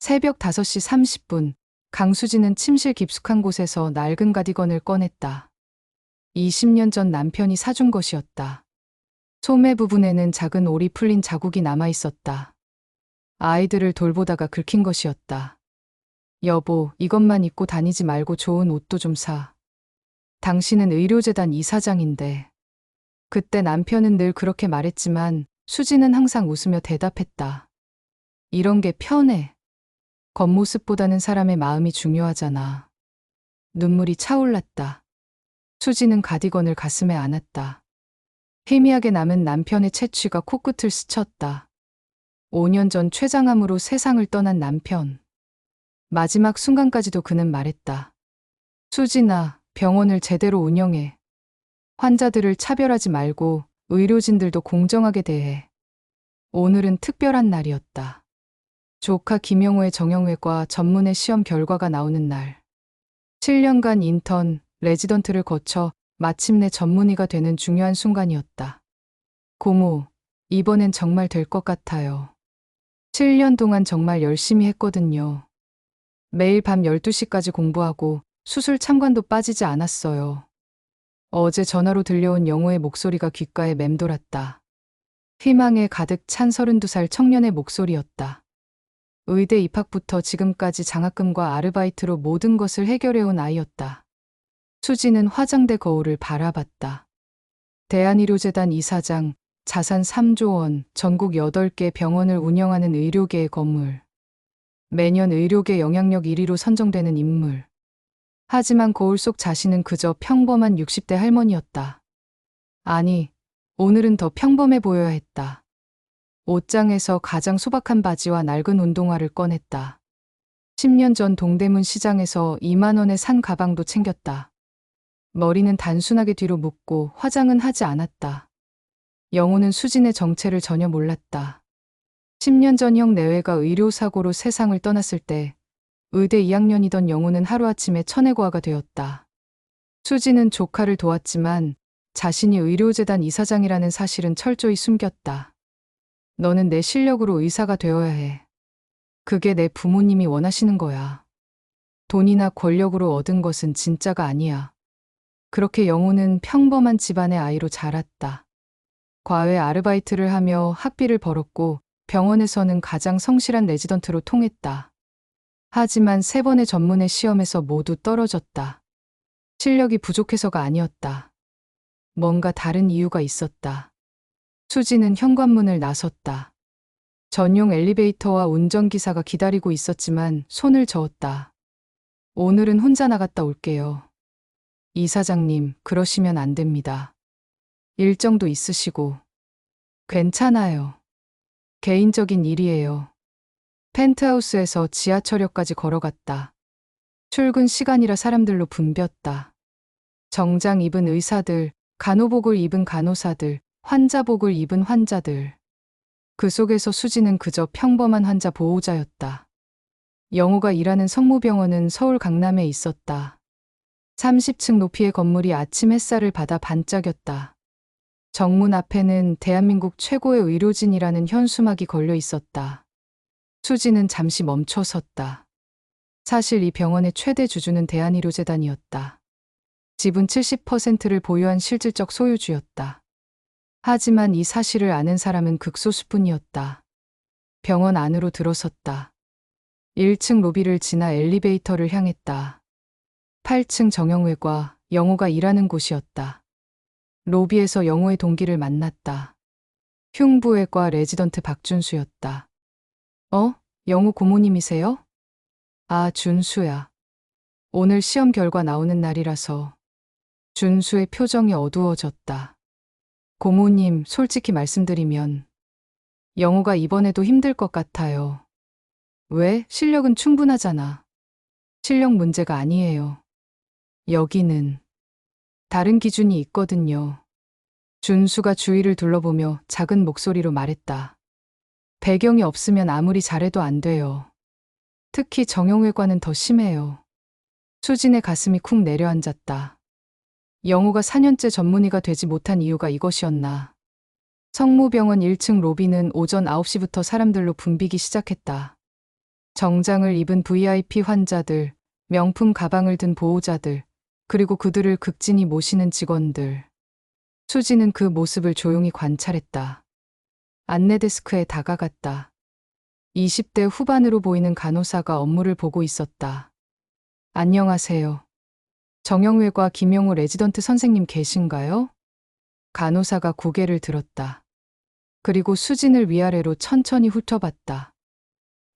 새벽 5시 30분, 강수진은 침실 깊숙한 곳에서 낡은 가디건을 꺼냈다. 20년 전 남편이 사준 것이었다. 소매 부분에는 작은 올이 풀린 자국이 남아 있었다. 아이들을 돌보다가 긁힌 것이었다. 여보, 이것만 입고 다니지 말고 좋은 옷도 좀 사. 당신은 의료재단 이사장인데. 그때 남편은 늘 그렇게 말했지만 수지는 항상 웃으며 대답했다. 이런 게 편해. 겉모습보다는 사람의 마음이 중요하잖아. 눈물이 차올랐다. 수지는 가디건을 가슴에 안았다. 희미하게 남은 남편의 채취가 코끝을 스쳤다. 5년 전 췌장암으로 세상을 떠난 남편. 마지막 순간까지도 그는 말했다. 수진아, 병원을 제대로 운영해. 환자들을 차별하지 말고 의료진들도 공정하게 대해. 오늘은 특별한 날이었다. 조카 김영호의 정형외과 전문의 시험 결과가 나오는 날. 7년간 인턴, 레지던트를 거쳐 마침내 전문의가 되는 중요한 순간이었다. 고모, 이번엔 정말 될 것 같아요. 7년 동안 정말 열심히 했거든요. 매일 밤 12시까지 공부하고 수술 참관도 빠지지 않았어요. 어제 전화로 들려온 영호의 목소리가 귓가에 맴돌았다. 희망에 가득 찬 32살 청년의 목소리였다. 의대 입학부터 지금까지 장학금과 아르바이트로 모든 것을 해결해온 아이였다. 수지는 화장대 거울을 바라봤다. 대한의료재단 이사장, 자산 3조 원, 전국 8개 병원을 운영하는 의료계의 건물. 매년 의료계 영향력 1위로 선정되는 인물. 하지만 거울 속 자신은 그저 평범한 60대 할머니였다. 아니, 오늘은 더 평범해 보여야 했다. 옷장에서 가장 소박한 바지와 낡은 운동화를 꺼냈다. 10년 전 동대문 시장에서 2만 원에 산 가방도 챙겼다. 머리는 단순하게 뒤로 묶고 화장은 하지 않았다. 영호는 수진의 정체를 전혀 몰랐다. 10년 전 형 내외가 의료사고로 세상을 떠났을 때 의대 2학년이던 영호는 하루아침에 천혜고아가 되었다. 수지는 조카를 도왔지만 자신이 의료재단 이사장이라는 사실은 철저히 숨겼다. 너는 내 실력으로 의사가 되어야 해. 그게 내 부모님이 원하시는 거야. 돈이나 권력으로 얻은 것은 진짜가 아니야. 그렇게 영호는 평범한 집안의 아이로 자랐다. 과외 아르바이트를 하며 학비를 벌었고 병원에서는 가장 성실한 레지던트로 통했다. 하지만 3번의 전문의 시험에서 모두 떨어졌다. 실력이 부족해서가 아니었다. 뭔가 다른 이유가 있었다. 수지는 현관문을 나섰다. 전용 엘리베이터와 운전기사가 기다리고 있었지만 손을 저었다. 오늘은 혼자 나갔다 올게요. 이사장님, 그러시면 안 됩니다. 일정도 있으시고. 괜찮아요. 개인적인 일이에요. 펜트하우스에서 지하철역까지 걸어갔다. 출근 시간이라 사람들로 붐볐다. 정장 입은 의사들, 간호복을 입은 간호사들, 환자복을 입은 환자들. 그 속에서 수지는 그저 평범한 환자 보호자였다. 영호가 일하는 성모병원은 서울 강남에 있었다. 30층 높이의 건물이 아침 햇살을 받아 반짝였다. 정문 앞에는 대한민국 최고의 의료진이라는 현수막이 걸려 있었다. 수지는 잠시 멈춰 섰다. 사실 이 병원의 최대 주주는 대한의료재단이었다. 지분 70%를 보유한 실질적 소유주였다. 하지만 이 사실을 아는 사람은 극소수뿐이었다. 병원 안으로 들어섰다. 1층 로비를 지나 엘리베이터를 향했다. 8층 정형외과, 영호가 일하는 곳이었다. 로비에서 영호의 동기를 만났다. 흉부외과 레지던트 박준수였다. 영호 고모님이세요? 아, 준수야. 오늘 시험 결과 나오는 날이라서. 준수의 표정이 어두워졌다. 고모님, 솔직히 말씀드리면 영호가 이번에도 힘들 것 같아요. 왜? 실력은 충분하잖아. 실력 문제가 아니에요. 여기는 다른 기준이 있거든요. 준수가 주위를 둘러보며 작은 목소리로 말했다. 배경이 없으면 아무리 잘해도 안 돼요. 특히 정형외과는 더 심해요. 수진의 가슴이 쿵 내려앉았다. 영호가 4년째 전문의가 되지 못한 이유가 이것이었나. 성모병원 1층 로비는 오전 9시부터 사람들로 붐비기 시작했다. 정장을 입은 VIP 환자들, 명품 가방을 든 보호자들, 그리고 그들을 극진히 모시는 직원들. 수지는 그 모습을 조용히 관찰했다. 안내 데스크에 다가갔다. 20대 후반으로 보이는 간호사가 업무를 보고 있었다. 안녕하세요. 정형외과 김영우 레지던트 선생님 계신가요? 간호사가 고개를 들었다. 그리고 수진을 위아래로 천천히 훑어봤다.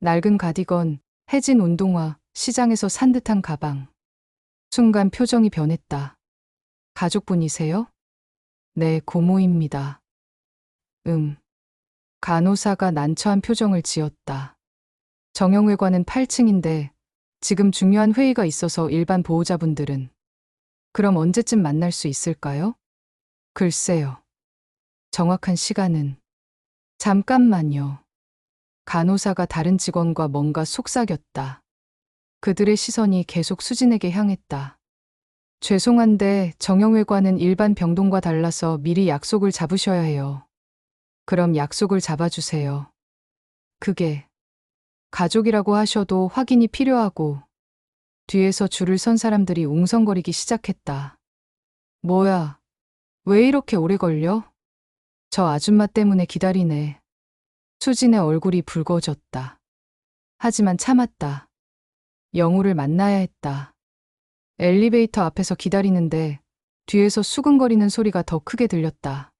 낡은 가디건, 해진 운동화, 시장에서 산 듯한 가방. 순간 표정이 변했다. 가족분이세요? 네, 고모입니다. 간호사가 난처한 표정을 지었다. 정형외과는 8층인데 지금 중요한 회의가 있어서 일반 보호자분들은. 그럼 언제쯤 만날 수 있을까요? 글쎄요. 정확한 시간은. 잠깐만요. 간호사가 다른 직원과 뭔가 속삭였다. 그들의 시선이 계속 수진에게 향했다. 죄송한데 정형외과는 일반 병동과 달라서 미리 약속을 잡으셔야 해요. 그럼 약속을 잡아주세요. 그게 가족이라고 하셔도 확인이 필요하고. 뒤에서 줄을 선 사람들이 웅성거리기 시작했다. 뭐야? 왜 이렇게 오래 걸려? 저 아줌마 때문에 기다리네. 수진의 얼굴이 붉어졌다. 하지만 참았다. 영우를 만나야 했다. 엘리베이터 앞에서 기다리는데 뒤에서 수근거리는 소리가 더 크게 들렸다.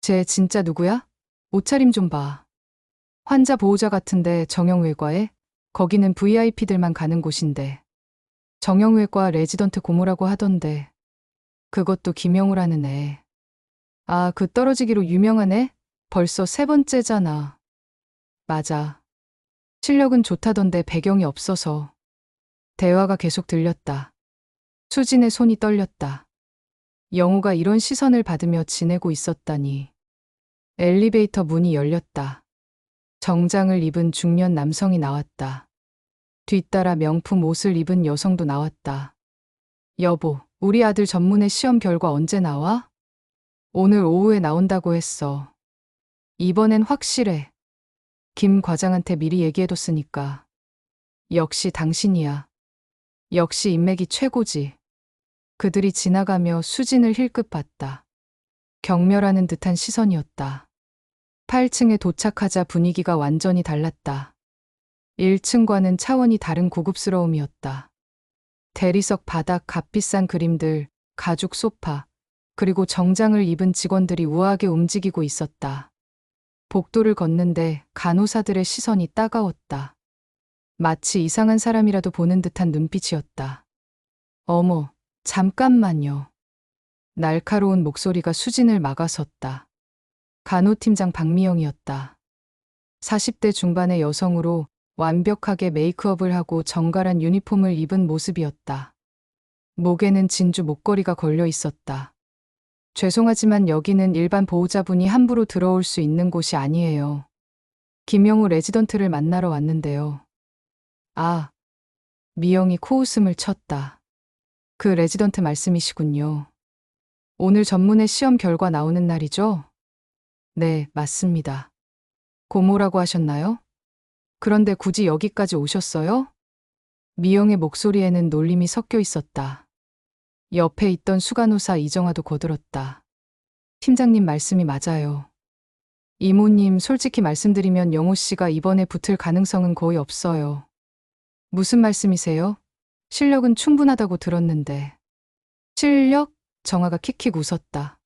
쟤 진짜 누구야? 옷차림 좀 봐. 환자 보호자 같은데 정형외과에? 거기는 VIP들만 가는 곳인데. 정형외과 레지던트 고모라고 하던데. 그것도 김영우라는 애. 아, 그 떨어지기로 유명한 애? 벌써 3번째잖아. 맞아. 실력은 좋다던데 배경이 없어서. 대화가 계속 들렸다. 수진의 손이 떨렸다. 영우가 이런 시선을 받으며 지내고 있었다니. 엘리베이터 문이 열렸다. 정장을 입은 중년 남성이 나왔다. 뒤따라 명품 옷을 입은 여성도 나왔다. 여보, 우리 아들 전문의 시험 결과 언제 나와? 오늘 오후에 나온다고 했어. 이번엔 확실해. 김 과장한테 미리 얘기해뒀으니까. 역시 당신이야. 역시 인맥이 최고지. 그들이 지나가며 수진을 힐끗 봤다. 경멸하는 듯한 시선이었다. 8층에 도착하자 분위기가 완전히 달랐다. 1층과는 차원이 다른 고급스러움이었다. 대리석 바닥 값비싼 그림들, 가죽 소파, 그리고 정장을 입은 직원들이 우아하게 움직이고 있었다. 복도를 걷는데 간호사들의 시선이 따가웠다. 마치 이상한 사람이라도 보는 듯한 눈빛이었다. 어머, 잠깐만요. 날카로운 목소리가 수진을 막아섰다. 간호팀장 박미영이었다. 40대 중반의 여성으로 완벽하게 메이크업을 하고 정갈한 유니폼을 입은 모습이었다. 목에는 진주 목걸이가 걸려 있었다. 죄송하지만 여기는 일반 보호자분이 함부로 들어올 수 있는 곳이 아니에요. 김영우 레지던트를 만나러 왔는데요. 아, 미영이 코웃음을 쳤다. 그 레지던트 말씀이시군요. 오늘 전문의 시험 결과 나오는 날이죠? 네, 맞습니다. 고모라고 하셨나요? 그런데 굳이 여기까지 오셨어요? 미영의 목소리에는 놀림이 섞여 있었다. 옆에 있던 수간호사 이정아도 거들었다. 팀장님 말씀이 맞아요. 이모님, 솔직히 말씀드리면 영호 씨가 이번에 붙을 가능성은 거의 없어요. 무슨 말씀이세요? 실력은 충분하다고 들었는데. 실력? 정아가 킥킥 웃었다.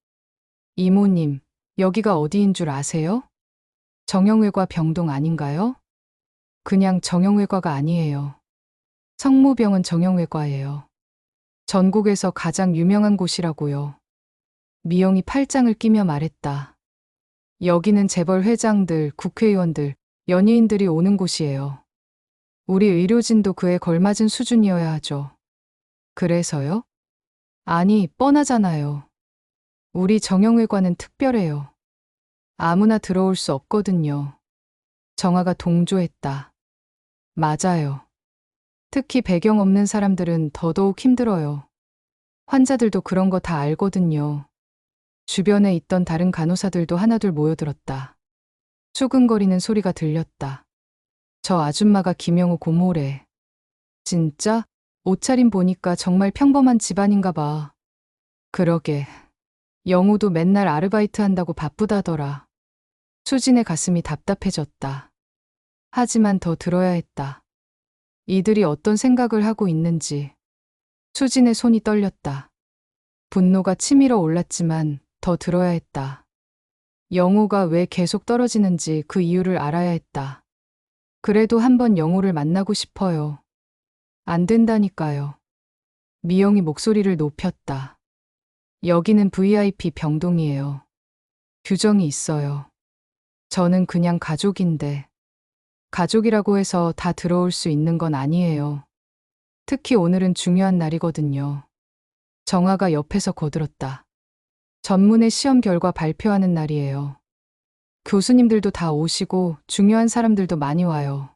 이모님, 여기가 어디인 줄 아세요? 정형외과 병동 아닌가요? 그냥 정형외과가 아니에요. 성모병원 정형외과예요. 전국에서 가장 유명한 곳이라고요. 미영이 팔짱을 끼며 말했다. 여기는 재벌 회장들, 국회의원들, 연예인들이 오는 곳이에요. 우리 의료진도 그에 걸맞은 수준이어야 하죠. 그래서요? 아니, 뻔하잖아요. 우리 정형외과는 특별해요. 아무나 들어올 수 없거든요. 정아가 동조했다. 맞아요. 특히 배경 없는 사람들은 더더욱 힘들어요. 환자들도 그런 거 다 알거든요. 주변에 있던 다른 간호사들도 하나둘 모여들었다. 수근거리는 소리가 들렸다. 저 아줌마가 김영우 고모래. 진짜? 옷차림 보니까 정말 평범한 집안인가 봐. 그러게. 영우도 맨날 아르바이트 한다고 바쁘다더라. 수진의 가슴이 답답해졌다. 하지만 더 들어야 했다. 이들이 어떤 생각을 하고 있는지. 수진의 손이 떨렸다. 분노가 치밀어 올랐지만 더 들어야 했다. 영우가 왜 계속 떨어지는지 그 이유를 알아야 했다. 그래도 한번 영우를 만나고 싶어요. 안 된다니까요. 미영이 목소리를 높였다. 여기는 VIP 병동이에요. 규정이 있어요. 저는 그냥 가족인데. 가족이라고 해서 다 들어올 수 있는 건 아니에요. 특히 오늘은 중요한 날이거든요. 정아가 옆에서 거들었다. 전문의 시험 결과 발표하는 날이에요. 교수님들도 다 오시고 중요한 사람들도 많이 와요.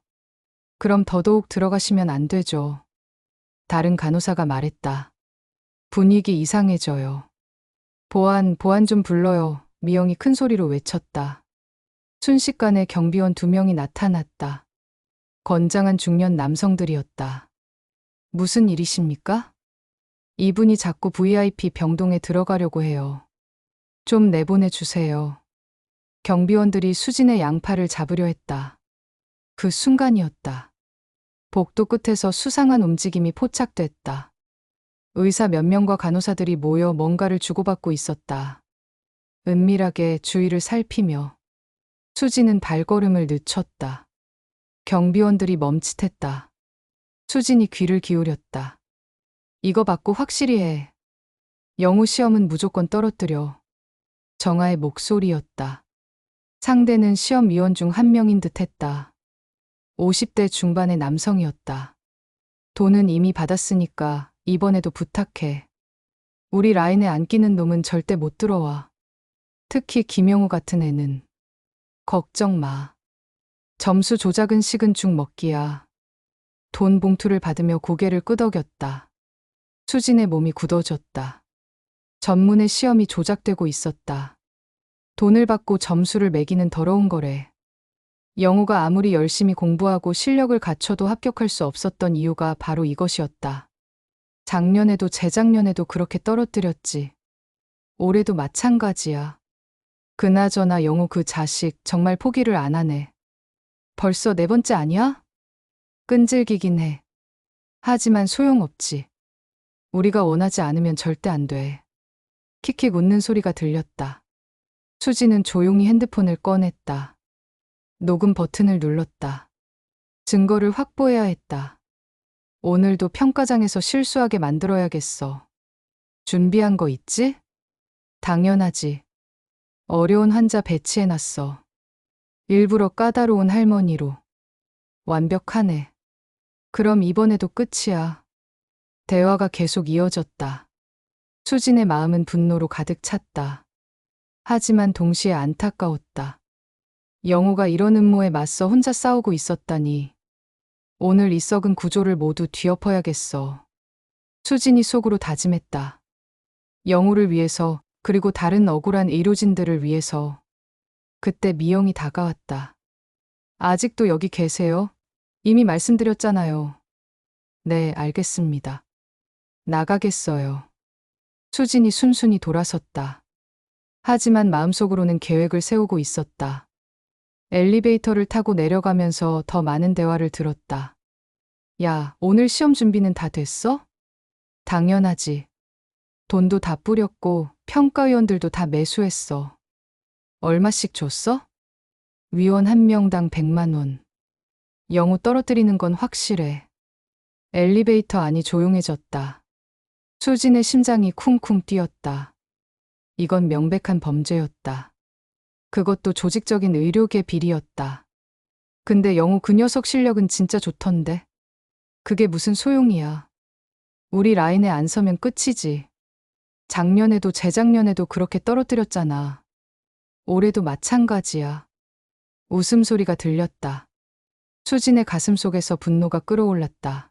그럼 더더욱 들어가시면 안 되죠. 다른 간호사가 말했다. 분위기 이상해져요. 보안 좀 불러요. 미영이 큰 소리로 외쳤다. 순식간에 경비원 2명이 나타났다. 건장한 중년 남성들이었다. 무슨 일이십니까? 이분이 자꾸 VIP 병동에 들어가려고 해요. 좀 내보내 주세요. 경비원들이 수진의 양팔을 잡으려 했다. 그 순간이었다. 복도 끝에서 수상한 움직임이 포착됐다. 의사 몇 명과 간호사들이 모여 뭔가를 주고받고 있었다. 은밀하게 주위를 살피며 수진은 발걸음을 늦췄다. 경비원들이 멈칫했다. 수진이 귀를 기울였다. 이거 받고 확실히 해. 영우 시험은 무조건 떨어뜨려. 정아의 목소리였다. 상대는 시험위원 중 한 명인 듯 했다. 50대 중반의 남성이었다. 돈은 이미 받았으니까 이번에도 부탁해. 우리 라인에 안 끼는 놈은 절대 못 들어와. 특히 김영우 같은 애는. 걱정 마. 점수 조작은 식은 죽 먹기야. 돈 봉투를 받으며 고개를 끄덕였다. 수진의 몸이 굳어졌다. 전문의 시험이 조작되고 있었다. 돈을 받고 점수를 매기는 더러운 거래. 영우가 아무리 열심히 공부하고 실력을 갖춰도 합격할 수 없었던 이유가 바로 이것이었다. 작년에도 재작년에도 그렇게 떨어뜨렸지. 올해도 마찬가지야. 그나저나 영우 그 자식 정말 포기를 안 하네. 벌써 4번째 아니야? 끈질기긴 해. 하지만 소용없지. 우리가 원하지 않으면 절대 안 돼. 킥킥 웃는 소리가 들렸다. 수지는 조용히 핸드폰을 꺼냈다. 녹음 버튼을 눌렀다. 증거를 확보해야 했다. 오늘도 평가장에서 실수하게 만들어야겠어. 준비한 거 있지? 당연하지. 어려운 환자 배치해놨어. 일부러 까다로운 할머니로. 완벽하네. 그럼 이번에도 끝이야. 대화가 계속 이어졌다. 수진의 마음은 분노로 가득 찼다. 하지만 동시에 안타까웠다. 영우가 이런 음모에 맞서 혼자 싸우고 있었다니. 오늘 이 썩은 구조를 모두 뒤엎어야겠어. 수진이 속으로 다짐했다. 영우를 위해서, 그리고 다른 억울한 의료진들을 위해서. 그때 미영이 다가왔다. 아직도 여기 계세요? 이미 말씀드렸잖아요. 네, 알겠습니다. 나가겠어요. 수진이 순순히 돌아섰다. 하지만 마음속으로는 계획을 세우고 있었다. 엘리베이터를 타고 내려가면서 더 많은 대화를 들었다. 야, 오늘 시험 준비는 다 됐어? 당연하지. 돈도 다 뿌렸고 평가위원들도 다 매수했어. 얼마씩 줬어? 위원 한 명당 100만 원. 영우 떨어뜨리는 건 확실해. 엘리베이터 안이 조용해졌다. 수진의 심장이 쿵쿵 뛰었다. 이건 명백한 범죄였다. 그것도 조직적인 의료계 비리였다. 근데 영우 그 녀석 실력은 진짜 좋던데. 그게 무슨 소용이야. 우리 라인에 안 서면 끝이지. 작년에도 재작년에도 그렇게 떨어뜨렸잖아. 올해도 마찬가지야. 웃음소리가 들렸다. 수진의 가슴 속에서 분노가 끓어올랐다.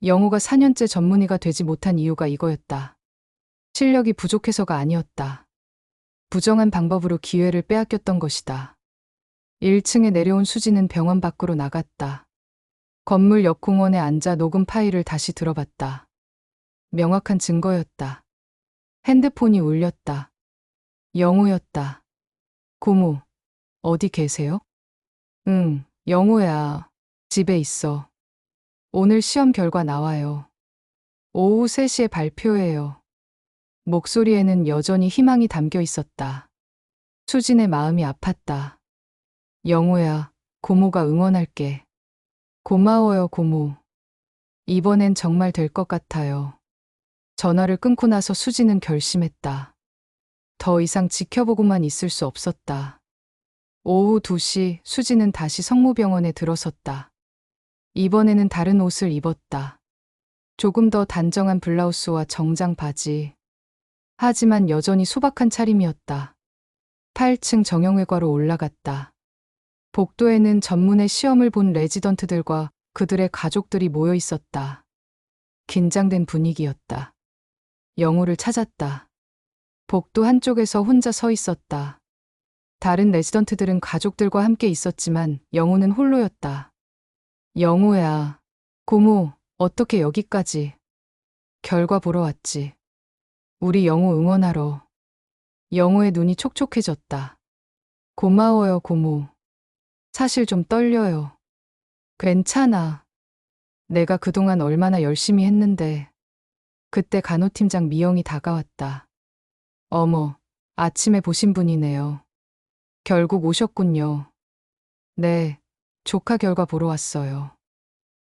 영우가 4년째 전문의가 되지 못한 이유가 이거였다. 실력이 부족해서가 아니었다. 부정한 방법으로 기회를 빼앗겼던 것이다. 1층에 내려온 수지는 병원 밖으로 나갔다. 건물 옆 공원에 앉아 녹음 파일을 다시 들어봤다. 명확한 증거였다. 핸드폰이 울렸다. 영호였다. 고모, 어디 계세요? 응, 영호야. 집에 있어. 오늘 시험 결과 나와요. 오후 3시에 발표해요. 목소리에는 여전히 희망이 담겨 있었다. 수진의 마음이 아팠다. 영호야, 고모가 응원할게. 고마워요, 고모. 이번엔 정말 될 것 같아요. 전화를 끊고 나서 수지는 결심했다. 더 이상 지켜보고만 있을 수 없었다. 오후 2시 수지는 다시 성모병원에 들어섰다. 이번에는 다른 옷을 입었다. 조금 더 단정한 블라우스와 정장 바지. 하지만 여전히 소박한 차림이었다. 8층 정형외과로 올라갔다. 복도에는 전문의 시험을 본 레지던트들과 그들의 가족들이 모여 있었다. 긴장된 분위기였다. 영호를 찾았다. 복도 한쪽에서 혼자 서 있었다. 다른 레지던트들은 가족들과 함께 있었지만 영호는 홀로였다. 영호야, 고모, 어떻게 여기까지? 결과 보러 왔지. 우리 영호 응원하러. 영호의 눈이 촉촉해졌다. 고마워요, 고모. 사실 좀 떨려요. 괜찮아. 내가 그동안 얼마나 열심히 했는데. 그때 간호팀장 미영이 다가왔다. 어머, 아침에 보신 분이네요. 결국 오셨군요. 네, 조카 결과 보러 왔어요.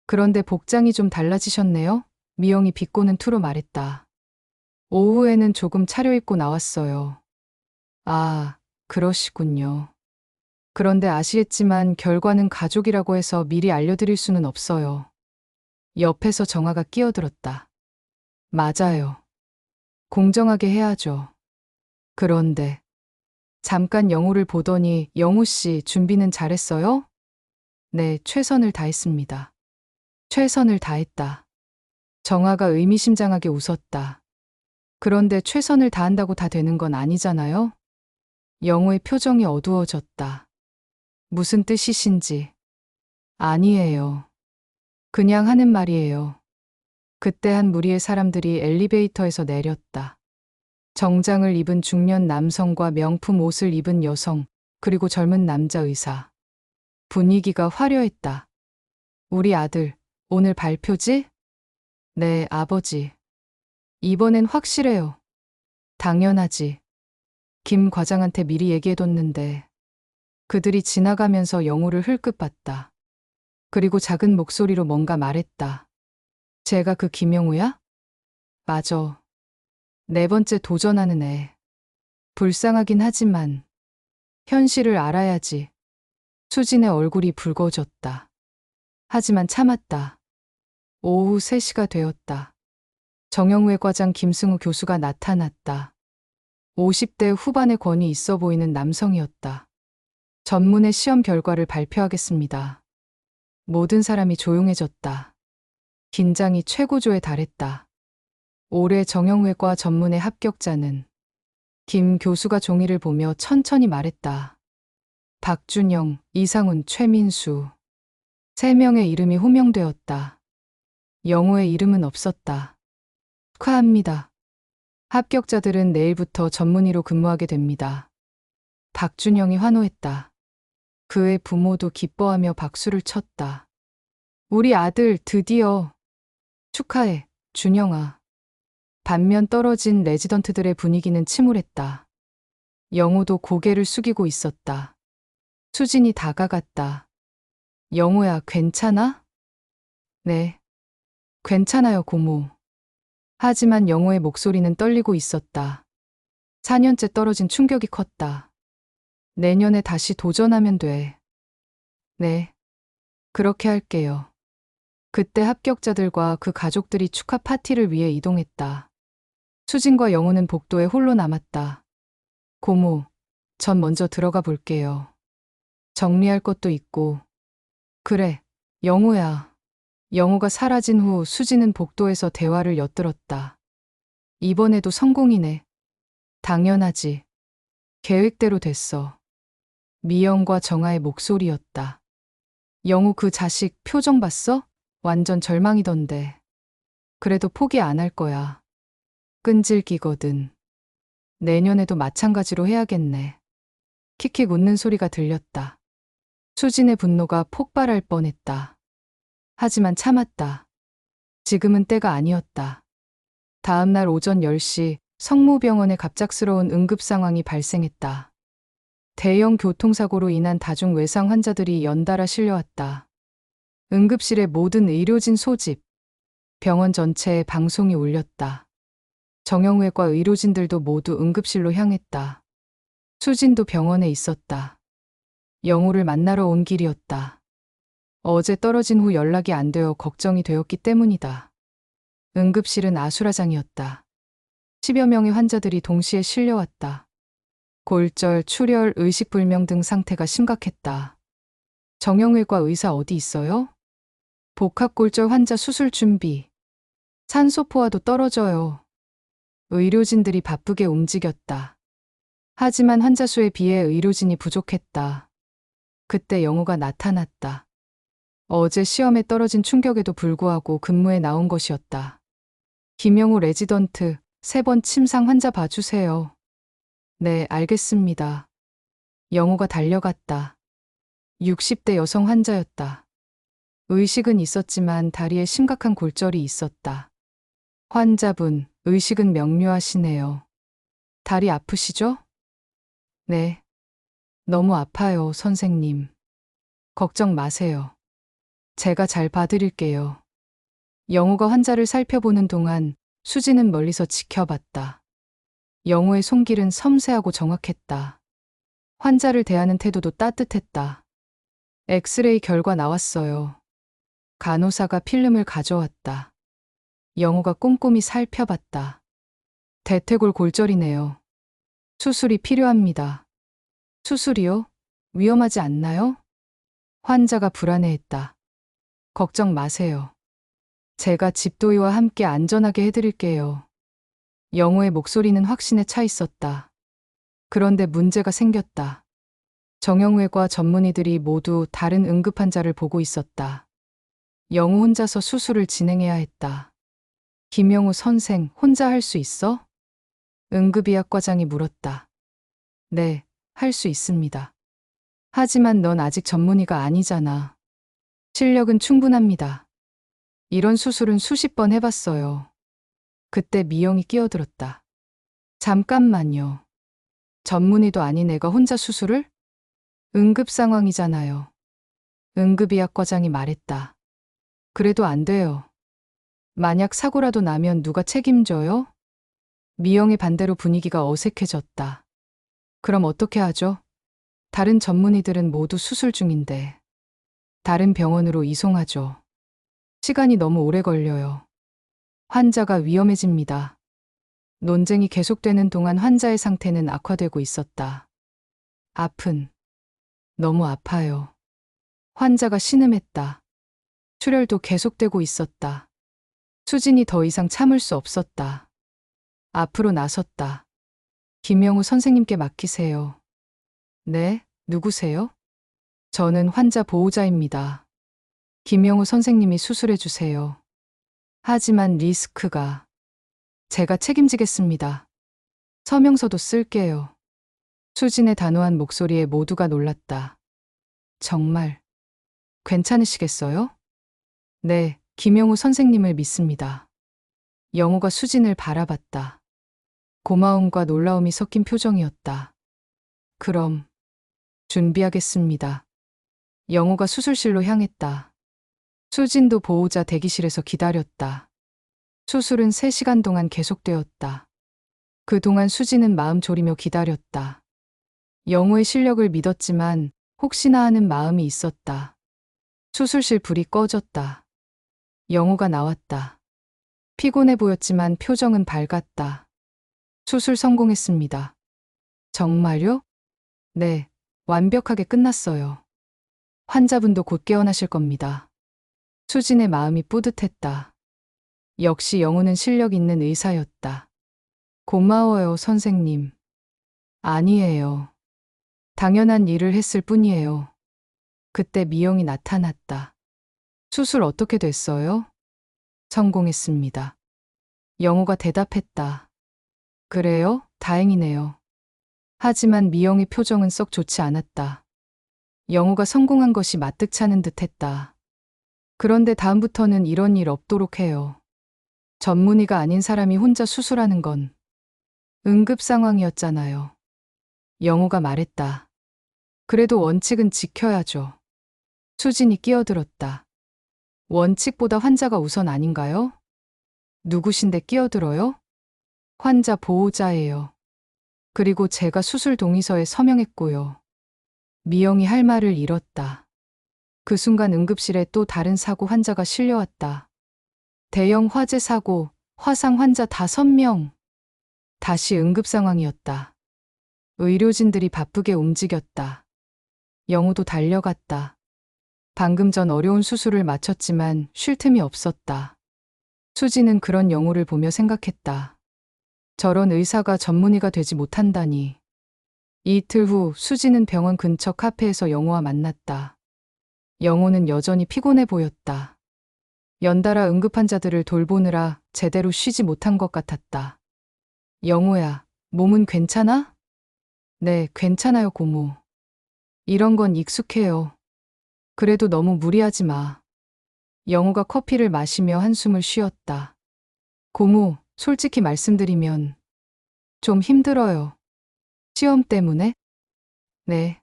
그런데 복장이 좀 달라지셨네요? 미영이 비꼬는 투로 말했다. 오후에는 조금 차려입고 나왔어요. 아, 그러시군요. 그런데 아시겠지만 결과는 가족이라고 해서 미리 알려드릴 수는 없어요. 옆에서 정아가 끼어들었다. 맞아요. 공정하게 해야죠. 그런데 잠깐 영호를 보더니 영호 씨 준비는 잘했어요? 네, 최선을 다했습니다. 최선을 다했다. 정아가 의미심장하게 웃었다. 그런데 최선을 다한다고 다 되는 건 아니잖아요? 영호의 표정이 어두워졌다. 무슨 뜻이신지. 아니에요. 그냥 하는 말이에요. 그때 한 무리의 사람들이 엘리베이터에서 내렸다. 정장을 입은 중년 남성과 명품 옷을 입은 여성, 그리고 젊은 남자 의사. 분위기가 화려했다. 우리 아들, 오늘 발표지? 네, 아버지. 이번엔 확실해요. 당연하지. 김 과장한테 미리 얘기해뒀는데. 그들이 지나가면서 영호를 흘끗 봤다. 그리고 작은 목소리로 뭔가 말했다. 제가 그 김영우야? 맞아. 4번째 도전하는 애. 불쌍하긴 하지만 현실을 알아야지. 수진의 얼굴이 붉어졌다. 하지만 참았다. 오후 3시가 되었다. 정형외 과장 김승우 교수가 나타났다. 50대 후반의 권위 있어 보이는 남성이었다. 전문의 시험 결과를 발표하겠습니다. 모든 사람이 조용해졌다. 긴장이 최고조에 달했다. 올해 정형외과 전문의 합격자는 김 교수가 종이를 보며 천천히 말했다. 박준영, 이상훈, 최민수. 3명의 이름이 호명되었다. 영호의 이름은 없었다. 축하합니다. 합격자들은 내일부터 전문의로 근무하게 됩니다. 박준영이 환호했다. 그의 부모도 기뻐하며 박수를 쳤다. 우리 아들 드디어. 축하해, 준영아. 반면 떨어진 레지던트들의 분위기는 침울했다. 영호도 고개를 숙이고 있었다. 수진이 다가갔다. 영호야, 괜찮아? 네. 괜찮아요, 고모. 하지만 영호의 목소리는 떨리고 있었다. 4년째 떨어진 충격이 컸다. 내년에 다시 도전하면 돼. 네. 그렇게 할게요. 그때 합격자들과 그 가족들이 축하 파티를 위해 이동했다. 수진과 영호는 복도에 홀로 남았다. 고모, 전 먼저 들어가 볼게요. 정리할 것도 있고. 그래, 영호야. 영호가 사라진 후 수진은 복도에서 대화를 엿들었다. 이번에도 성공이네. 당연하지. 계획대로 됐어. 미영과 정아의 목소리였다. 영우 그 자식 표정 봤어? 완전 절망이던데. 그래도 포기 안 할 거야. 끈질기거든. 내년에도 마찬가지로 해야겠네. 킥킥 웃는 소리가 들렸다. 수진의 분노가 폭발할 뻔했다. 하지만 참았다. 지금은 때가 아니었다. 다음 날 오전 10시 성모병원에 갑작스러운 응급 상황이 발생했다. 대형 교통사고로 인한 다중 외상 환자들이 연달아 실려왔다. 응급실의 모든 의료진 소집, 병원 전체에 방송이 울렸다. 정형외과 의료진들도 모두 응급실로 향했다. 수진도 병원에 있었다. 영우를 만나러 온 길이었다. 어제 떨어진 후 연락이 안 되어 걱정이 되었기 때문이다. 응급실은 아수라장이었다. 10여 명의 환자들이 동시에 실려왔다. 골절, 출혈, 의식불명 등 상태가 심각했다. 정형외과 의사 어디 있어요? 복합골절 환자 수술 준비. 산소포화도 떨어져요. 의료진들이 바쁘게 움직였다. 하지만 환자 수에 비해 의료진이 부족했다. 그때 영우가 나타났다. 어제 시험에 떨어진 충격에도 불구하고 근무에 나온 것이었다. 김영우 레지던트, 3번 침상 환자 봐주세요. 네, 알겠습니다. 영우가 달려갔다. 60대 여성 환자였다. 의식은 있었지만 다리에 심각한 골절이 있었다. 환자분, 의식은 명료하시네요. 다리 아프시죠? 네. 너무 아파요, 선생님. 걱정 마세요. 제가 잘 봐드릴게요. 영우가 환자를 살펴보는 동안 수지는 멀리서 지켜봤다. 영우의 손길은 섬세하고 정확했다. 환자를 대하는 태도도 따뜻했다. 엑스레이 결과 나왔어요. 간호사가 필름을 가져왔다. 영우가 꼼꼼히 살펴봤다. 대퇴골 골절이네요. 수술이 필요합니다. 수술이요? 위험하지 않나요? 환자가 불안해했다. 걱정 마세요. 제가 집도의와 함께 안전하게 해드릴게요. 영우의 목소리는 확신에 차 있었다. 그런데 문제가 생겼다. 정형외과 전문의들이 모두 다른 응급 환자를 보고 있었다. 영우 혼자서 수술을 진행해야 했다. 김영우 선생, 혼자 할 수 있어? 응급의학과장이 물었다. 네, 할 수 있습니다. 하지만 넌 아직 전문의가 아니잖아. 실력은 충분합니다. 이런 수술은 수십 번 해봤어요. 그때 미영이 끼어들었다. 잠깐만요. 전문의도 아닌 애가 혼자 수술을? 응급 상황이잖아요. 응급의학과장이 말했다. 그래도 안 돼요. 만약 사고라도 나면 누가 책임져요? 미영의 반대로 분위기가 어색해졌다. 그럼 어떻게 하죠? 다른 전문의들은 모두 수술 중인데. 다른 병원으로 이송하죠. 시간이 너무 오래 걸려요. 환자가 위험해집니다. 논쟁이 계속되는 동안 환자의 상태는 악화되고 있었다. 너무 아파요. 환자가 신음했다. 출혈도 계속되고 있었다. 수진이 더 이상 참을 수 없었다. 앞으로 나섰다. 김영우 선생님께 맡기세요. 네, 누구세요? 저는 환자 보호자입니다. 김영우 선생님이 수술해 주세요. 하지만 리스크가. 제가 책임지겠습니다. 서명서도 쓸게요. 수진의 단호한 목소리에 모두가 놀랐다. 정말 괜찮으시겠어요? 네, 김영우 선생님을 믿습니다. 영우가 수진을 바라봤다. 고마움과 놀라움이 섞인 표정이었다. 그럼 준비하겠습니다. 영우가 수술실로 향했다. 수진도 보호자 대기실에서 기다렸다. 수술은 3시간 동안 계속되었다. 그동안 수진은 마음 졸이며 기다렸다. 영우의 실력을 믿었지만 혹시나 하는 마음이 있었다. 수술실 불이 꺼졌다. 영우가 나왔다. 피곤해 보였지만 표정은 밝았다. 수술 성공했습니다. 정말요? 네, 완벽하게 끝났어요. 환자분도 곧 깨어나실 겁니다. 수진의 마음이 뿌듯했다. 역시 영우는 실력 있는 의사였다. 고마워요, 선생님. 아니에요. 당연한 일을 했을 뿐이에요. 그때 미영이 나타났다. 수술 어떻게 됐어요? 성공했습니다. 영호가 대답했다. 그래요? 다행이네요. 하지만 미영의 표정은 썩 좋지 않았다. 영호가 성공한 것이 마뜩찮은 듯 했다. 그런데 다음부터는 이런 일 없도록 해요. 전문의가 아닌 사람이 혼자 수술하는 건 응급 상황이었잖아요. 영호가 말했다. 그래도 원칙은 지켜야죠. 수진이 끼어들었다. 원칙보다 환자가 우선 아닌가요? 누구신데 끼어들어요? 환자 보호자예요. 그리고 제가 수술 동의서에 서명했고요. 미영이 할 말을 잃었다. 그 순간 응급실에 또 다른 사고 환자가 실려왔다. 대형 화재 사고, 화상 환자 5명. 다시 응급 상황이었다. 의료진들이 바쁘게 움직였다. 영호도 달려갔다. 방금 전 어려운 수술을 마쳤지만 쉴 틈이 없었다. 수지는 그런 영호를 보며 생각했다. 저런 의사가 전문의가 되지 못한다니. 이틀 후 수지는 병원 근처 카페에서 영호와 만났다. 영호는 여전히 피곤해 보였다. 연달아 응급환자들을 돌보느라 제대로 쉬지 못한 것 같았다. 영호야, 몸은 괜찮아? 네, 괜찮아요, 고모. 이런 건 익숙해요. 그래도 너무 무리하지 마. 영호가 커피를 마시며 한숨을 쉬었다. 고모, 솔직히 말씀드리면 좀 힘들어요. 시험 때문에? 네.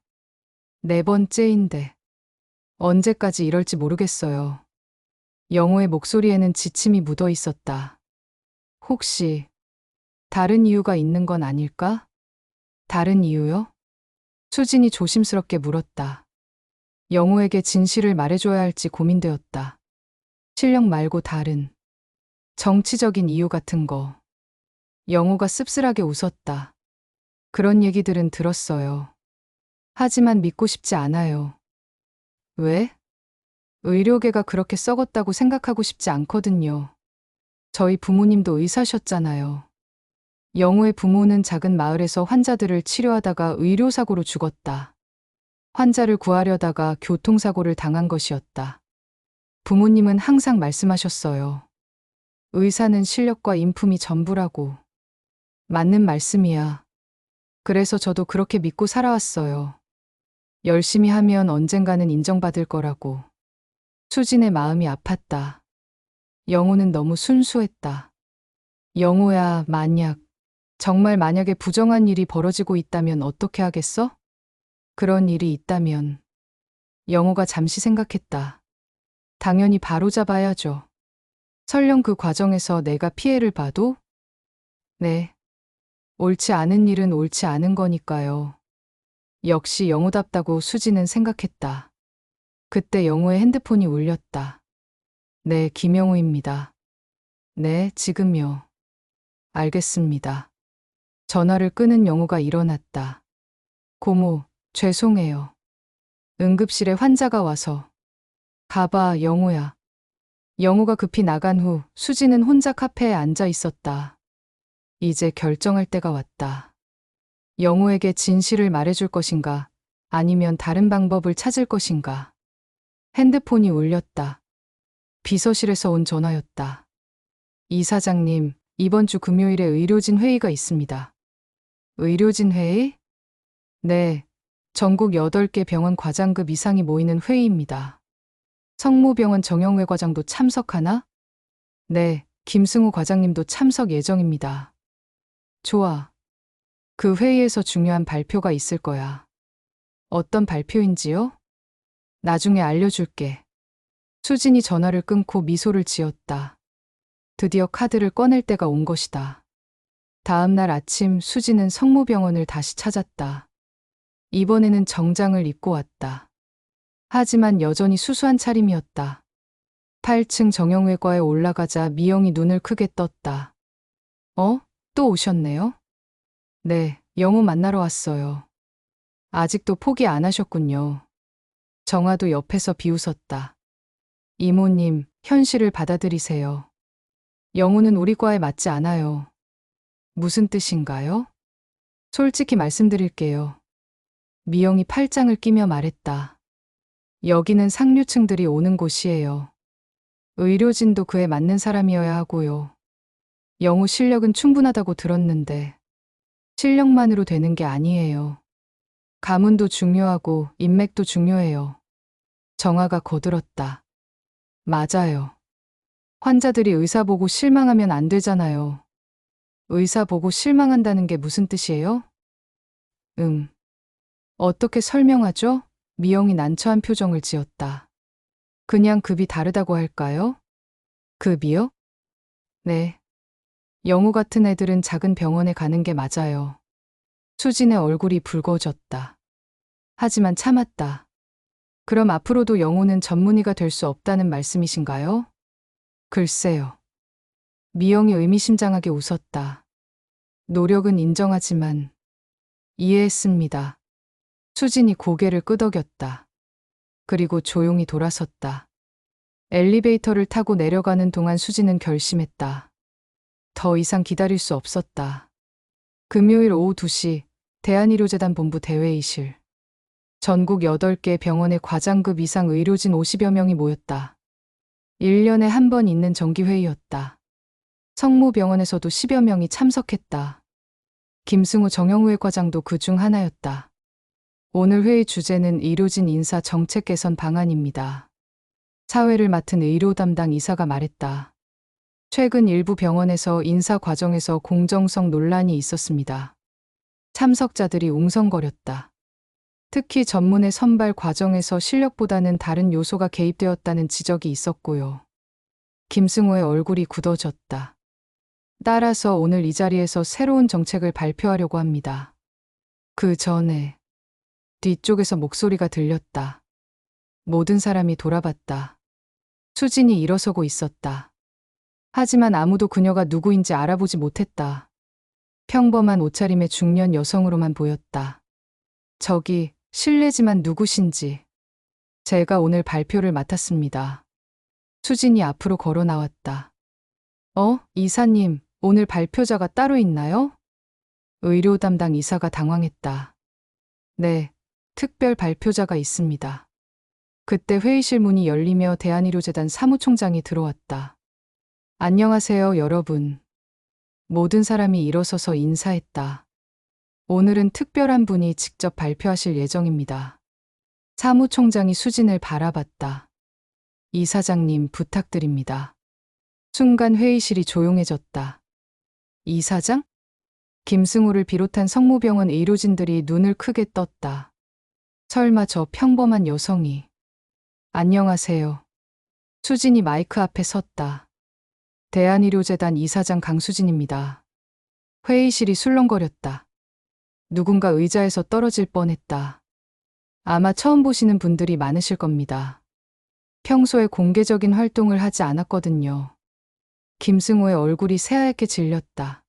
4번째인데. 언제까지 이럴지 모르겠어요. 영호의 목소리에는 지침이 묻어 있었다. 혹시 다른 이유가 있는 건 아닐까? 다른 이유요? 수진이 조심스럽게 물었다. 영호에게 진실을 말해줘야 할지 고민되었다. 실력 말고 다른 정치적인 이유 같은 거. 영호가 씁쓸하게 웃었다. 그런 얘기들은 들었어요. 하지만 믿고 싶지 않아요. 왜? 의료계가 그렇게 썩었다고 생각하고 싶지 않거든요. 저희 부모님도 의사셨잖아요. 영호의 부모는 작은 마을에서 환자들을 치료하다가 의료사고로 죽었다. 환자를 구하려다가 교통사고를 당한 것이었다. 부모님은 항상 말씀하셨어요. 의사는 실력과 인품이 전부라고. 맞는 말씀이야. 그래서 저도 그렇게 믿고 살아왔어요. 열심히 하면 언젠가는 인정받을 거라고. 수진의 마음이 아팠다. 영호는 너무 순수했다. 영호야, 정말 만약에 부정한 일이 벌어지고 있다면 어떻게 하겠어? 그런 일이 있다면. 영호가 잠시 생각했다. 당연히 바로잡아야죠. 설령 그 과정에서 내가 피해를 봐도? 네. 옳지 않은 일은 옳지 않은 거니까요. 역시 영호답다고 수지는 생각했다. 그때 영호의 핸드폰이 울렸다. 네, 김영우입니다. 네, 지금요. 알겠습니다. 전화를 끄는 영호가 일어났다. 고모, 죄송해요. 응급실에 환자가 와서. 가봐, 영호야. 영호가 급히 나간 후 수지는 혼자 카페에 앉아 있었다. 이제 결정할 때가 왔다. 영호에게 진실을 말해줄 것인가, 아니면 다른 방법을 찾을 것인가. 핸드폰이 울렸다. 비서실에서 온 전화였다. 이 사장님, 이번 주 금요일에 의료진 회의가 있습니다. 의료진 회의? 네, 전국 8개 병원 과장급 이상이 모이는 회의입니다. 성모병원 정영회 과장도 참석하나? 네, 김승우 과장님도 참석 예정입니다. 좋아. 그 회의에서 중요한 발표가 있을 거야. 어떤 발표인지요? 나중에 알려줄게. 수진이 전화를 끊고 미소를 지었다. 드디어 카드를 꺼낼 때가 온 것이다. 다음 날 아침 수진은 성모병원을 다시 찾았다. 이번에는 정장을 입고 왔다. 하지만 여전히 수수한 차림이었다. 8층 정형외과에 올라가자 미영이 눈을 크게 떴다. 또 오셨네요? 네, 영호 만나러 왔어요. 아직도 포기 안 하셨군요. 정아도 옆에서 비웃었다. 이모님, 현실을 받아들이세요. 영호는 우리 과에 맞지 않아요. 무슨 뜻인가요? 솔직히 말씀드릴게요. 미영이 팔짱을 끼며 말했다. 여기는 상류층들이 오는 곳이에요. 의료진도 그에 맞는 사람이어야 하고요. 영우 실력은 충분하다고 들었는데 실력만으로 되는 게 아니에요. 가문도 중요하고 인맥도 중요해요. 정아가 거들었다. 맞아요. 환자들이 의사 보고 실망하면 안 되잖아요. 의사 보고 실망한다는 게 무슨 뜻이에요? 어떻게 설명하죠? 미영이 난처한 표정을 지었다. 그냥 급이 다르다고 할까요? 급이요? 네. 영우 같은 애들은 작은 병원에 가는 게 맞아요. 수진의 얼굴이 붉어졌다. 하지만 참았다. 그럼 앞으로도 영우는 전문의가 될 수 없다는 말씀이신가요? 글쎄요. 미영이 의미심장하게 웃었다. 노력은 인정하지만 이해했습니다. 수진이 고개를 끄덕였다. 그리고 조용히 돌아섰다. 엘리베이터를 타고 내려가는 동안 수진은 결심했다. 더 이상 기다릴 수 없었다. 금요일 오후 2시 대한의료재단 본부 대회의실. 전국 8개 병원의 과장급 이상 의료진 50여 명이 모였다. 1년에 한 번 있는 정기회의였다. 성모병원에서도 10여 명이 참석했다. 김승우 정형외 과장도 그 중 하나였다. 오늘 회의 주제는 의료진 인사 정책 개선 방안입니다. 사회를 맡은 의료 담당 이사가 말했다. 최근 일부 병원에서 인사 과정에서 공정성 논란이 있었습니다. 참석자들이 웅성거렸다. 특히 전문의 선발 과정에서 실력보다는 다른 요소가 개입되었다는 지적이 있었고요. 김승호의 얼굴이 굳어졌다. 따라서 오늘 이 자리에서 새로운 정책을 발표하려고 합니다. 그 전에 뒤쪽에서 목소리가 들렸다. 모든 사람이 돌아봤다. 수진이 일어서고 있었다. 하지만 아무도 그녀가 누구인지 알아보지 못했다. 평범한 옷차림의 중년 여성으로만 보였다. 저기 실례지만 누구신지. 제가 오늘 발표를 맡았습니다. 수진이 앞으로 걸어 나왔다. 이사님, 오늘 발표자가 따로 있나요? 의료 담당 이사가 당황했다. 네, 특별 발표자가 있습니다. 그때 회의실 문이 열리며 대한의료재단 사무총장이 들어왔다. 안녕하세요, 여러분. 모든 사람이 일어서서 인사했다. 오늘은 특별한 분이 직접 발표하실 예정입니다. 사무총장이 수진을 바라봤다. 이사장님 부탁드립니다. 순간 회의실이 조용해졌다. 이사장? 김승우를 비롯한 성모병원 의료진들이 눈을 크게 떴다. 설마 저 평범한 여성이. 안녕하세요. 수진이 마이크 앞에 섰다. 대한의료재단 이사장 강수진입니다. 회의실이 술렁거렸다. 누군가 의자에서 떨어질 뻔했다. 아마 처음 보시는 분들이 많으실 겁니다. 평소에 공개적인 활동을 하지 않았거든요. 김승호의 얼굴이 새하얗게 질렸다.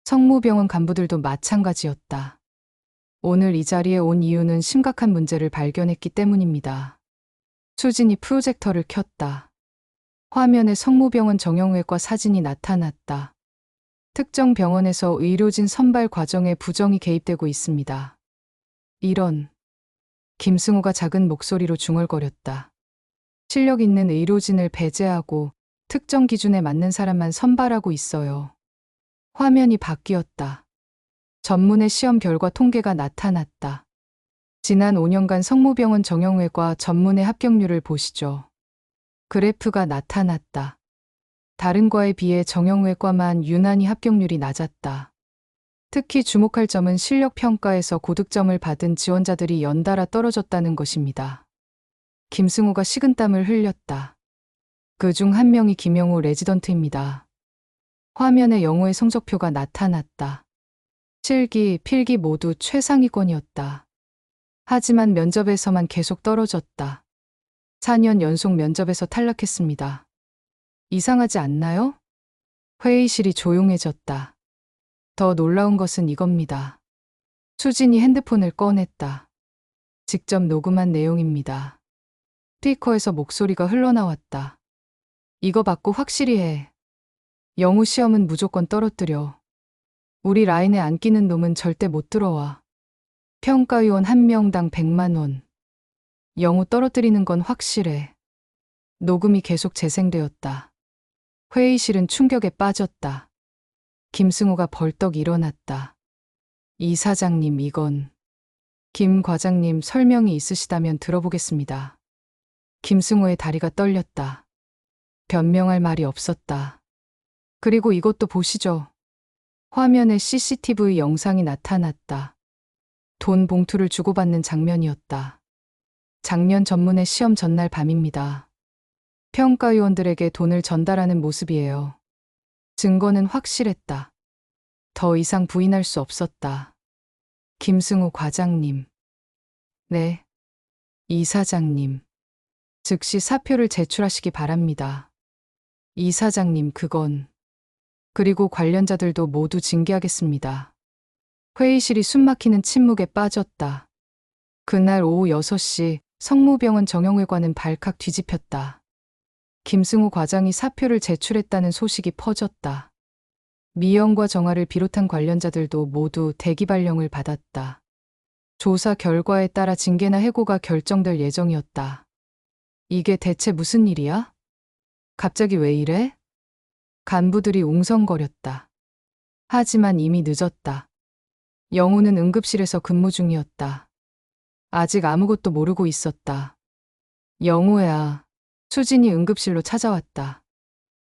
성모병원 간부들도 마찬가지였다. 오늘 이 자리에 온 이유는 심각한 문제를 발견했기 때문입니다. 수진이 프로젝터를 켰다. 화면에 성모병원 정형외과 사진이 나타났다. 특정 병원에서 의료진 선발 과정에 부정이 개입되고 있습니다. 이런. 김승우가 작은 목소리로 중얼거렸다. 실력 있는 의료진을 배제하고 특정 기준에 맞는 사람만 선발하고 있어요. 화면이 바뀌었다. 전문의 시험 결과 통계가 나타났다. 지난 5년간 성모병원 정형외과 전문의 합격률을 보시죠. 그래프가 나타났다. 다른 과에 비해 정형외과만 유난히 합격률이 낮았다. 특히 주목할 점은 실력 평가에서 고득점을 받은 지원자들이 연달아 떨어졌다는 것입니다. 김승우가 식은땀을 흘렸다. 그중 한 명이 김영호 레지던트입니다. 화면에 영호의 성적표가 나타났다. 실기, 필기 모두 최상위권이었다. 하지만 면접에서만 계속 떨어졌다. 4년 연속 면접에서 탈락했습니다. 이상하지 않나요? 회의실이 조용해졌다. 더 놀라운 것은 이겁니다. 수진이 핸드폰을 꺼냈다. 직접 녹음한 내용입니다. 스피커에서 목소리가 흘러나왔다. 이거 받고 확실히 해. 영우 시험은 무조건 떨어뜨려. 우리 라인에 안 끼는 놈은 절대 못 들어와. 평가위원 한 명당 100만 원. 영우 떨어뜨리는 건 확실해. 녹음이 계속 재생되었다. 회의실은 충격에 빠졌다. 김승우가 벌떡 일어났다. 이 사장님, 이건. 김 과장님, 설명이 있으시다면 들어보겠습니다. 김승우의 다리가 떨렸다. 변명할 말이 없었다. 그리고 이것도 보시죠. 화면에 CCTV 영상이 나타났다. 돈 봉투를 주고받는 장면이었다. 작년 전문의 시험 전날 밤입니다. 평가위원들에게 돈을 전달하는 모습이에요. 증거는 확실했다. 더 이상 부인할 수 없었다. 김승우 과장님. 네. 이 사장님. 즉시 사표를 제출하시기 바랍니다. 이 사장님, 그건. 그리고 관련자들도 모두 징계하겠습니다. 회의실이 숨막히는 침묵에 빠졌다. 그날 오후 6시 성모병원 정형외과는 발칵 뒤집혔다. 김승우 과장이 사표를 제출했다는 소식이 퍼졌다. 미영과 정아를 비롯한 관련자들도 모두 대기 발령을 받았다. 조사 결과에 따라 징계나 해고가 결정될 예정이었다. 이게 대체 무슨 일이야? 갑자기 왜 이래? 간부들이 웅성거렸다. 하지만 이미 늦었다. 영우는 응급실에서 근무 중이었다. 아직 아무것도 모르고 있었다. 영우야. 수진이 응급실로 찾아왔다.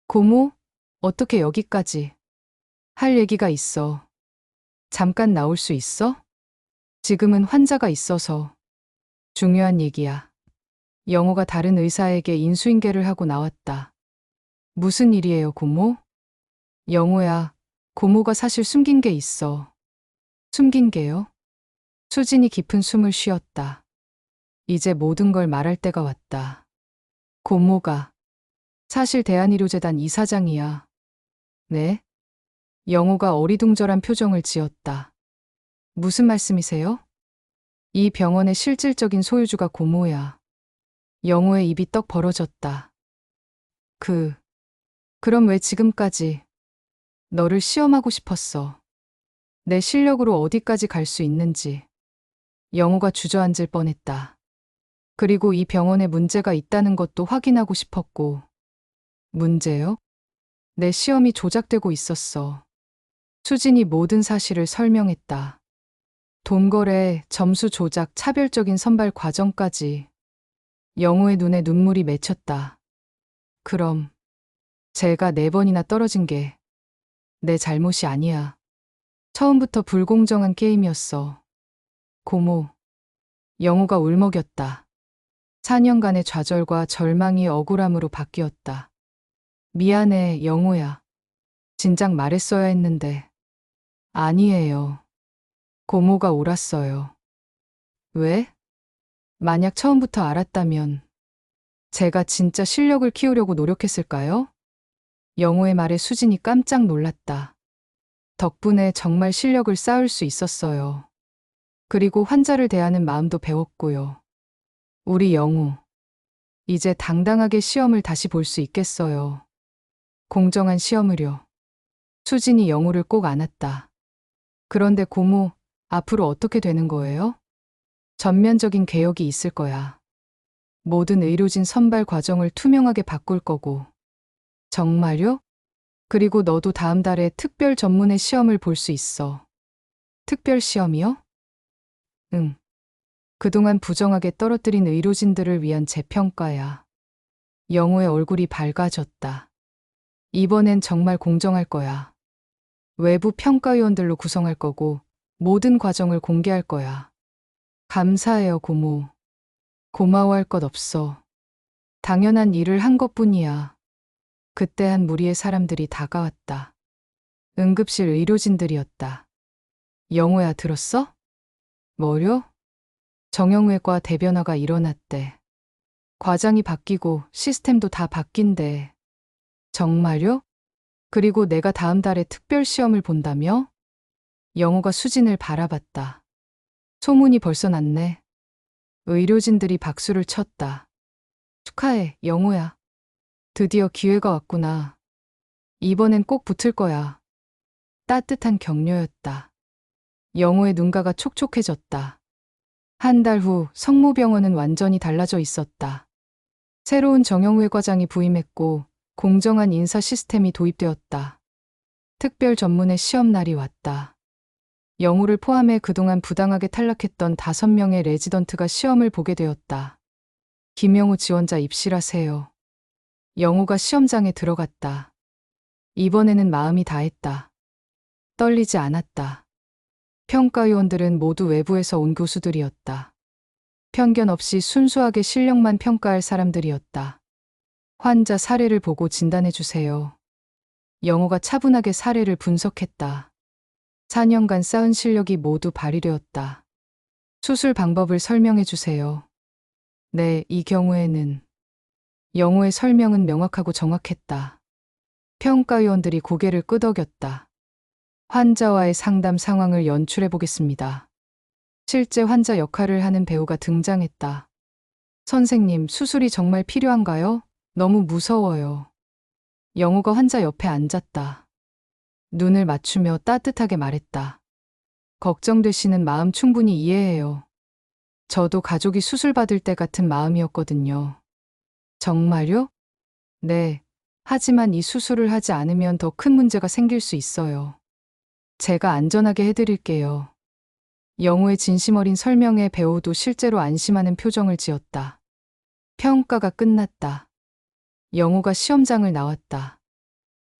고모? 어떻게 여기까지? 할 얘기가 있어. 잠깐 나올 수 있어? 지금은 환자가 있어서. 중요한 얘기야. 영호가 다른 의사에게 인수인계를 하고 나왔다. 무슨 일이에요, 고모? 영호야, 고모가 사실 숨긴 게 있어. 숨긴 게요? 수진이 깊은 숨을 쉬었다. 이제 모든 걸 말할 때가 왔다. 고모가 사실 대한의료재단 이사장이야. 네? 영호가 어리둥절한 표정을 지었다. 무슨 말씀이세요? 이 병원의 실질적인 소유주가 고모야. 영호의 입이 떡 벌어졌다. 그럼 왜 지금까지 너를 시험하고 싶었어? 내 실력으로 어디까지 갈 수 있는지. 영호가 주저앉을 뻔했다. 그리고 이 병원에 문제가 있다는 것도 확인하고 싶었고. 문제요? 내 시험이 조작되고 있었어. 수진이 모든 사실을 설명했다. 돈거래, 점수 조작, 차별적인 선발 과정까지. 영호의 눈에 눈물이 맺혔다. 그럼 제가 4번이나 떨어진 게 내 잘못이 아니야. 처음부터 불공정한 게임이었어. 고모. 영호가 울먹였다. 4년간의 좌절과 절망이 억울함으로 바뀌었다. 미안해, 영호야. 진작 말했어야 했는데. 아니에요. 고모가 옳았어요. 왜? 만약 처음부터 알았다면 제가 진짜 실력을 키우려고 노력했을까요? 영호의 말에 수진이 깜짝 놀랐다. 덕분에 정말 실력을 쌓을 수 있었어요. 그리고 환자를 대하는 마음도 배웠고요. 우리 영호, 이제 당당하게 시험을 다시 볼 수 있겠어요. 공정한 시험을요. 수진이 영호를 꼭 안았다. 그런데 고모, 앞으로 어떻게 되는 거예요? 전면적인 개혁이 있을 거야. 모든 의료진 선발 과정을 투명하게 바꿀 거고. 정말요? 그리고 너도 다음 달에 특별 전문의 시험을 볼 수 있어. 특별 시험이요? 응. 그동안 부정하게 떨어뜨린 의료진들을 위한 재평가야. 영호의 얼굴이 밝아졌다. 이번엔 정말 공정할 거야. 외부 평가위원들로 구성할 거고 모든 과정을 공개할 거야. 감사해요, 고모. 고마워할 것 없어. 당연한 일을 한 것뿐이야. 그때 한 무리의 사람들이 다가왔다. 응급실 의료진들이었다. 영호야, 들었어? 뭐요? 정형외과 대변화가 일어났대. 과장이 바뀌고 시스템도 다 바뀐대. 정말요? 그리고 내가 다음 달에 특별 시험을 본다며? 영호가 수진을 바라봤다. 소문이 벌써 났네. 의료진들이 박수를 쳤다. 축하해, 영호야. 드디어 기회가 왔구나. 이번엔 꼭 붙을 거야. 따뜻한 격려였다. 영호의 눈가가 촉촉해졌다. 한 달 후 성모병원은 완전히 달라져 있었다. 새로운 정영회 과장이 부임했고 공정한 인사 시스템이 도입되었다. 특별 전문의 시험 날이 왔다. 영우를 포함해 그동안 부당하게 탈락했던 5명의 레지던트가 시험을 보게 되었다. 김영우 지원자 입실하세요. 영우가 시험장에 들어갔다. 이번에는 마음이 다했다. 떨리지 않았다. 평가위원들은 모두 외부에서 온 교수들이었다. 편견 없이 순수하게 실력만 평가할 사람들이었다. 환자 사례를 보고 진단해 주세요. 영우가 차분하게 사례를 분석했다. 4년간 쌓은 실력이 모두 발휘되었다. 수술 방법을 설명해 주세요. 네, 이 경우에는. 영우의 설명은 명확하고 정확했다. 평가위원들이 고개를 끄덕였다. 환자와의 상담 상황을 연출해 보겠습니다. 실제 환자 역할을 하는 배우가 등장했다. 선생님, 수술이 정말 필요한가요? 너무 무서워요. 영우가 환자 옆에 앉았다. 눈을 맞추며 따뜻하게 말했다. 걱정되시는 마음 충분히 이해해요. 저도 가족이 수술받을 때 같은 마음이었거든요. 정말요? 네. 하지만 이 수술을 하지 않으면 더 큰 문제가 생길 수 있어요. 제가 안전하게 해드릴게요. 영우의 진심 어린 설명에 배우도 실제로 안심하는 표정을 지었다. 평가가 끝났다. 영우가 시험장을 나왔다.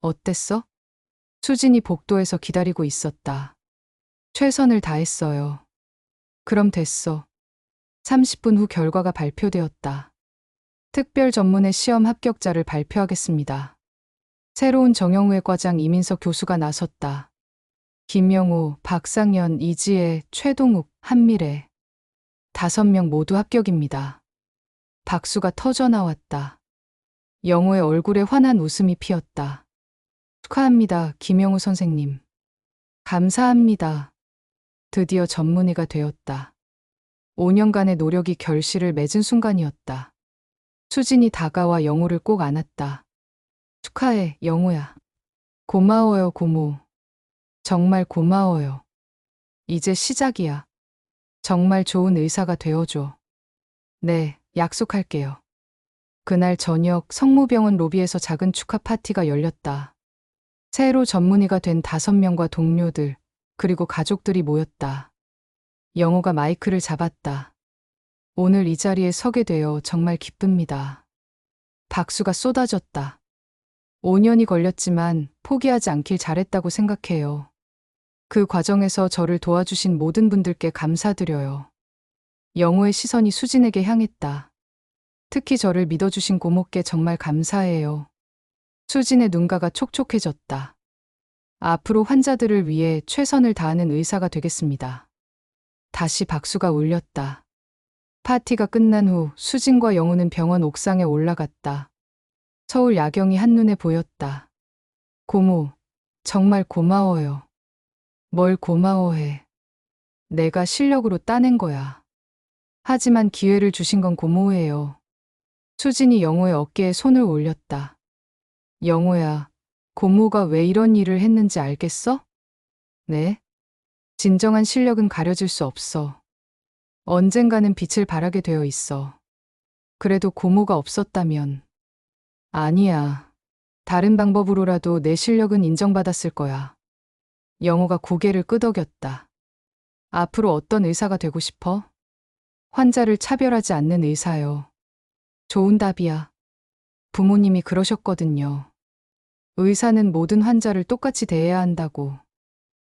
어땠어? 수진이 복도에서 기다리고 있었다. 최선을 다했어요. 그럼 됐어. 30분 후 결과가 발표되었다. 특별 전문의 시험 합격자를 발표하겠습니다. 새로운 정영회 과장 이민석 교수가 나섰다. 김영우, 박상현, 이지혜, 최동욱, 한미래. 5명 모두 합격입니다. 박수가 터져 나왔다. 영우의 얼굴에 환한 웃음이 피었다. 축하합니다, 김영우 선생님. 감사합니다. 드디어 전문의가 되었다. 5년간의 노력이 결실을 맺은 순간이었다. 수진이 다가와 영우를 꼭 안았다. 축하해, 영우야. 고마워요, 고모. 정말 고마워요. 이제 시작이야. 정말 좋은 의사가 되어줘. 네, 약속할게요. 그날 저녁 성모병원 로비에서 작은 축하 파티가 열렸다. 새로 전문의가 된 5명과 동료들, 그리고 가족들이 모였다. 영우가 마이크를 잡았다. 오늘 이 자리에 서게 되어 정말 기쁩니다. 박수가 쏟아졌다. 5년이 걸렸지만 포기하지 않길 잘했다고 생각해요. 그 과정에서 저를 도와주신 모든 분들께 감사드려요. 영우의 시선이 수진에게 향했다. 특히 저를 믿어주신 고모께 정말 감사해요. 수진의 눈가가 촉촉해졌다. 앞으로 환자들을 위해 최선을 다하는 의사가 되겠습니다. 다시 박수가 울렸다. 파티가 끝난 후 수진과 영우는 병원 옥상에 올라갔다. 서울 야경이 한눈에 보였다. 고모, 정말 고마워요. 뭘 고마워해. 내가 실력으로 따낸 거야. 하지만 기회를 주신 건 고모예요. 수진이 영우의 어깨에 손을 올렸다. 영우야, 고모가 왜 이런 일을 했는지 알겠어? 네? 진정한 실력은 가려질 수 없어. 언젠가는 빛을 발하게 되어 있어. 그래도 고모가 없었다면. 아니야. 다른 방법으로라도 내 실력은 인정받았을 거야. 영우가 고개를 끄덕였다. 앞으로 어떤 의사가 되고 싶어? 환자를 차별하지 않는 의사요. 좋은 답이야. 부모님이 그러셨거든요. 의사는 모든 환자를 똑같이 대해야 한다고.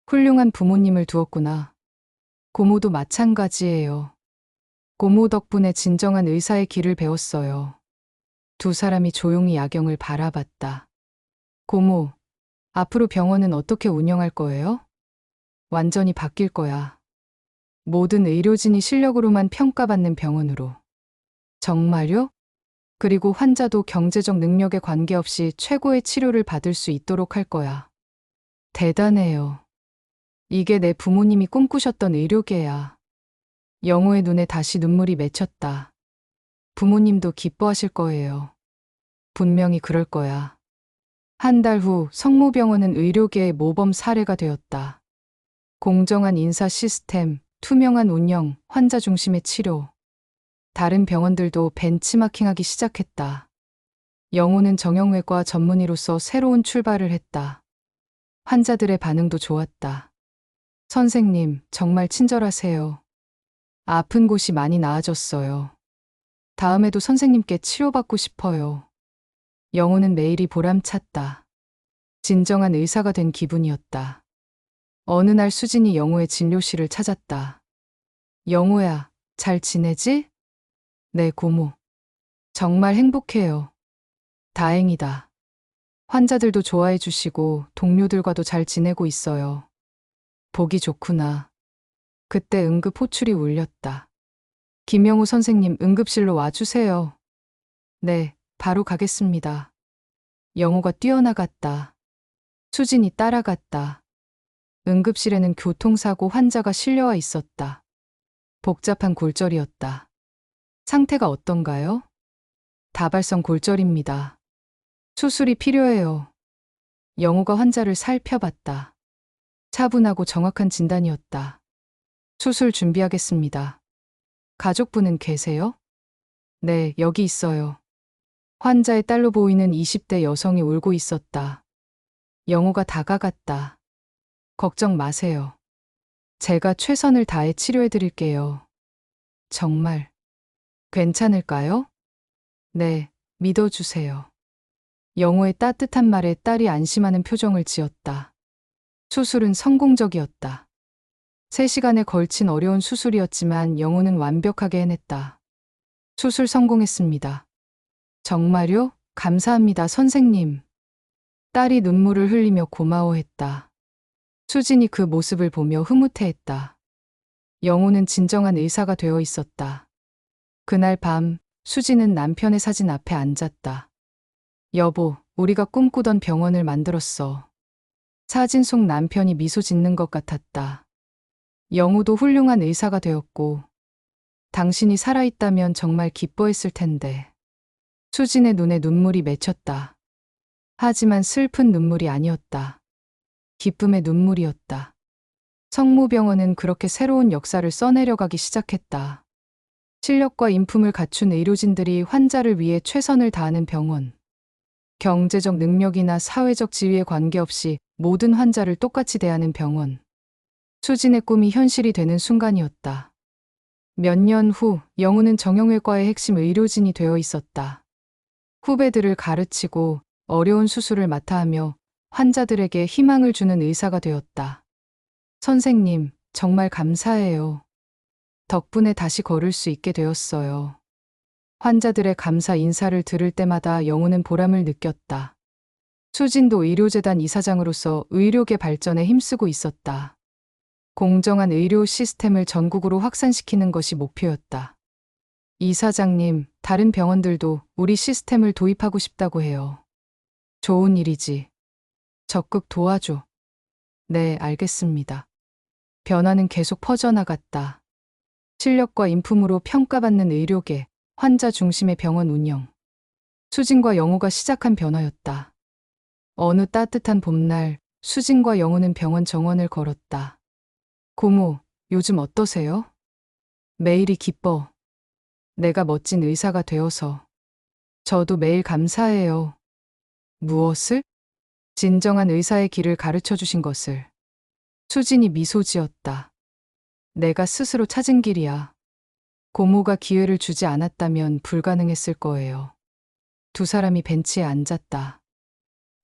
훌륭한 부모님을 두었구나. 고모도 마찬가지예요. 고모 덕분에 진정한 의사의 길을 배웠어요. 두 사람이 조용히 야경을 바라봤다. 고모, 앞으로 병원은 어떻게 운영할 거예요? 완전히 바뀔 거야. 모든 의료진이 실력으로만 평가받는 병원으로. 정말요? 그리고 환자도 경제적 능력에 관계없이 최고의 치료를 받을 수 있도록 할 거야. 대단해요. 이게 내 부모님이 꿈꾸셨던 의료계야. 영우의 눈에 다시 눈물이 맺혔다. 부모님도 기뻐하실 거예요. 분명히 그럴 거야. 한 달 후 성모병원은 의료계의 모범 사례가 되었다. 공정한 인사 시스템, 투명한 운영, 환자 중심의 치료. 다른 병원들도 벤치마킹하기 시작했다. 영호는 정형외과 전문의로서 새로운 출발을 했다. 환자들의 반응도 좋았다. 선생님, 정말 친절하세요. 아픈 곳이 많이 나아졌어요. 다음에도 선생님께 치료받고 싶어요. 영호는 매일이 보람찼다. 진정한 의사가 된 기분이었다. 어느 날 수진이 영호의 진료실을 찾았다. 영호야, 잘 지내지? 네, 고모. 정말 행복해요. 다행이다. 환자들도 좋아해 주시고 동료들과도 잘 지내고 있어요. 보기 좋구나. 그때 응급 호출이 울렸다. 김영우 선생님, 응급실로 와주세요. 네, 바로 가겠습니다. 영호가 뛰어나갔다. 수진이 따라갔다. 응급실에는 교통사고 환자가 실려와 있었다. 복잡한 골절이었다. 상태가 어떤가요? 다발성 골절입니다. 수술이 필요해요. 영호가 환자를 살펴봤다. 차분하고 정확한 진단이었다. 수술 준비하겠습니다. 가족분은 계세요? 네, 여기 있어요. 환자의 딸로 보이는 20대 여성이 울고 있었다. 영호가 다가갔다. 걱정 마세요. 제가 최선을 다해 치료해 드릴게요. 정말 괜찮을까요? 네, 믿어주세요. 영호의 따뜻한 말에 딸이 안심하는 표정을 지었다. 수술은 성공적이었다. 3시간에 걸친 어려운 수술이었지만 영호는 완벽하게 해냈다. 수술 성공했습니다. 정말요? 감사합니다, 선생님. 딸이 눈물을 흘리며 고마워했다. 수진이 그 모습을 보며 흐뭇해했다. 영호는 진정한 의사가 되어 있었다. 그날 밤, 수진은 남편의 사진 앞에 앉았다. 여보, 우리가 꿈꾸던 병원을 만들었어. 사진 속 남편이 미소 짓는 것 같았다. 영호도 훌륭한 의사가 되었고, 당신이 살아있다면 정말 기뻐했을 텐데. 수진의 눈에 눈물이 맺혔다. 하지만 슬픈 눈물이 아니었다. 기쁨의 눈물이었다. 성모병원은 그렇게 새로운 역사를 써내려가기 시작했다. 실력과 인품을 갖춘 의료진들이 환자를 위해 최선을 다하는 병원. 경제적 능력이나 사회적 지위에 관계없이 모든 환자를 똑같이 대하는 병원. 수진의 꿈이 현실이 되는 순간이었다. 몇 년 후, 영우는 정형외과의 핵심 의료진이 되어 있었다. 후배들을 가르치고 어려운 수술을 맡아 하며 환자들에게 희망을 주는 의사가 되었다. 선생님, 정말 감사해요. 덕분에 다시 걸을 수 있게 되었어요. 환자들의 감사 인사를 들을 때마다 영우는 보람을 느꼈다. 수진도 의료재단 이사장으로서 의료계 발전에 힘쓰고 있었다. 공정한 의료 시스템을 전국으로 확산시키는 것이 목표였다. 이사장님, 다른 병원들도 우리 시스템을 도입하고 싶다고 해요. 좋은 일이지. 적극 도와줘. 네, 알겠습니다. 변화는 계속 퍼져나갔다. 실력과 인품으로 평가받는 의료계, 환자 중심의 병원 운영. 수진과 영우가 시작한 변화였다. 어느 따뜻한 봄날, 수진과 영우는 병원 정원을 걸었다. 고모, 요즘 어떠세요? 매일이 기뻐. 내가 멋진 의사가 되어서. 저도 매일 감사해요. 무엇을? 진정한 의사의 길을 가르쳐 주신 것을. 수진이 미소 지었다. 내가 스스로 찾은 길이야. 고모가 기회를 주지 않았다면 불가능했을 거예요. 두 사람이 벤치에 앉았다.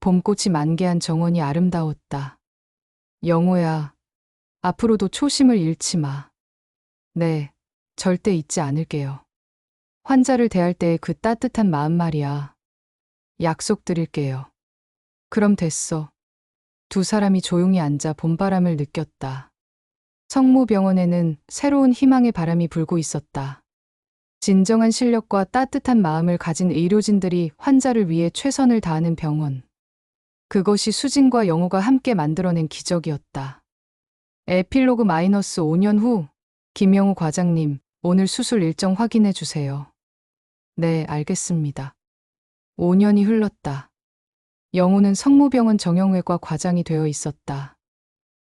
봄꽃이 만개한 정원이 아름다웠다. 영호야, 앞으로도 초심을 잃지 마. 네, 절대 잊지 않을게요. 환자를 대할 때의 그 따뜻한 마음 말이야. 약속드릴게요. 그럼 됐어. 두 사람이 조용히 앉아 봄바람을 느꼈다. 성모병원에는 새로운 희망의 바람이 불고 있었다. 진정한 실력과 따뜻한 마음을 가진 의료진들이 환자를 위해 최선을 다하는 병원. 그것이 수진과 영호가 함께 만들어낸 기적이었다. 에필로그 -5년 후, 김영우 과장님, 오늘 수술 일정 확인해 주세요. 네, 알겠습니다. 5년이 흘렀다. 영우는 성모병원 정형외과 과장이 되어 있었다.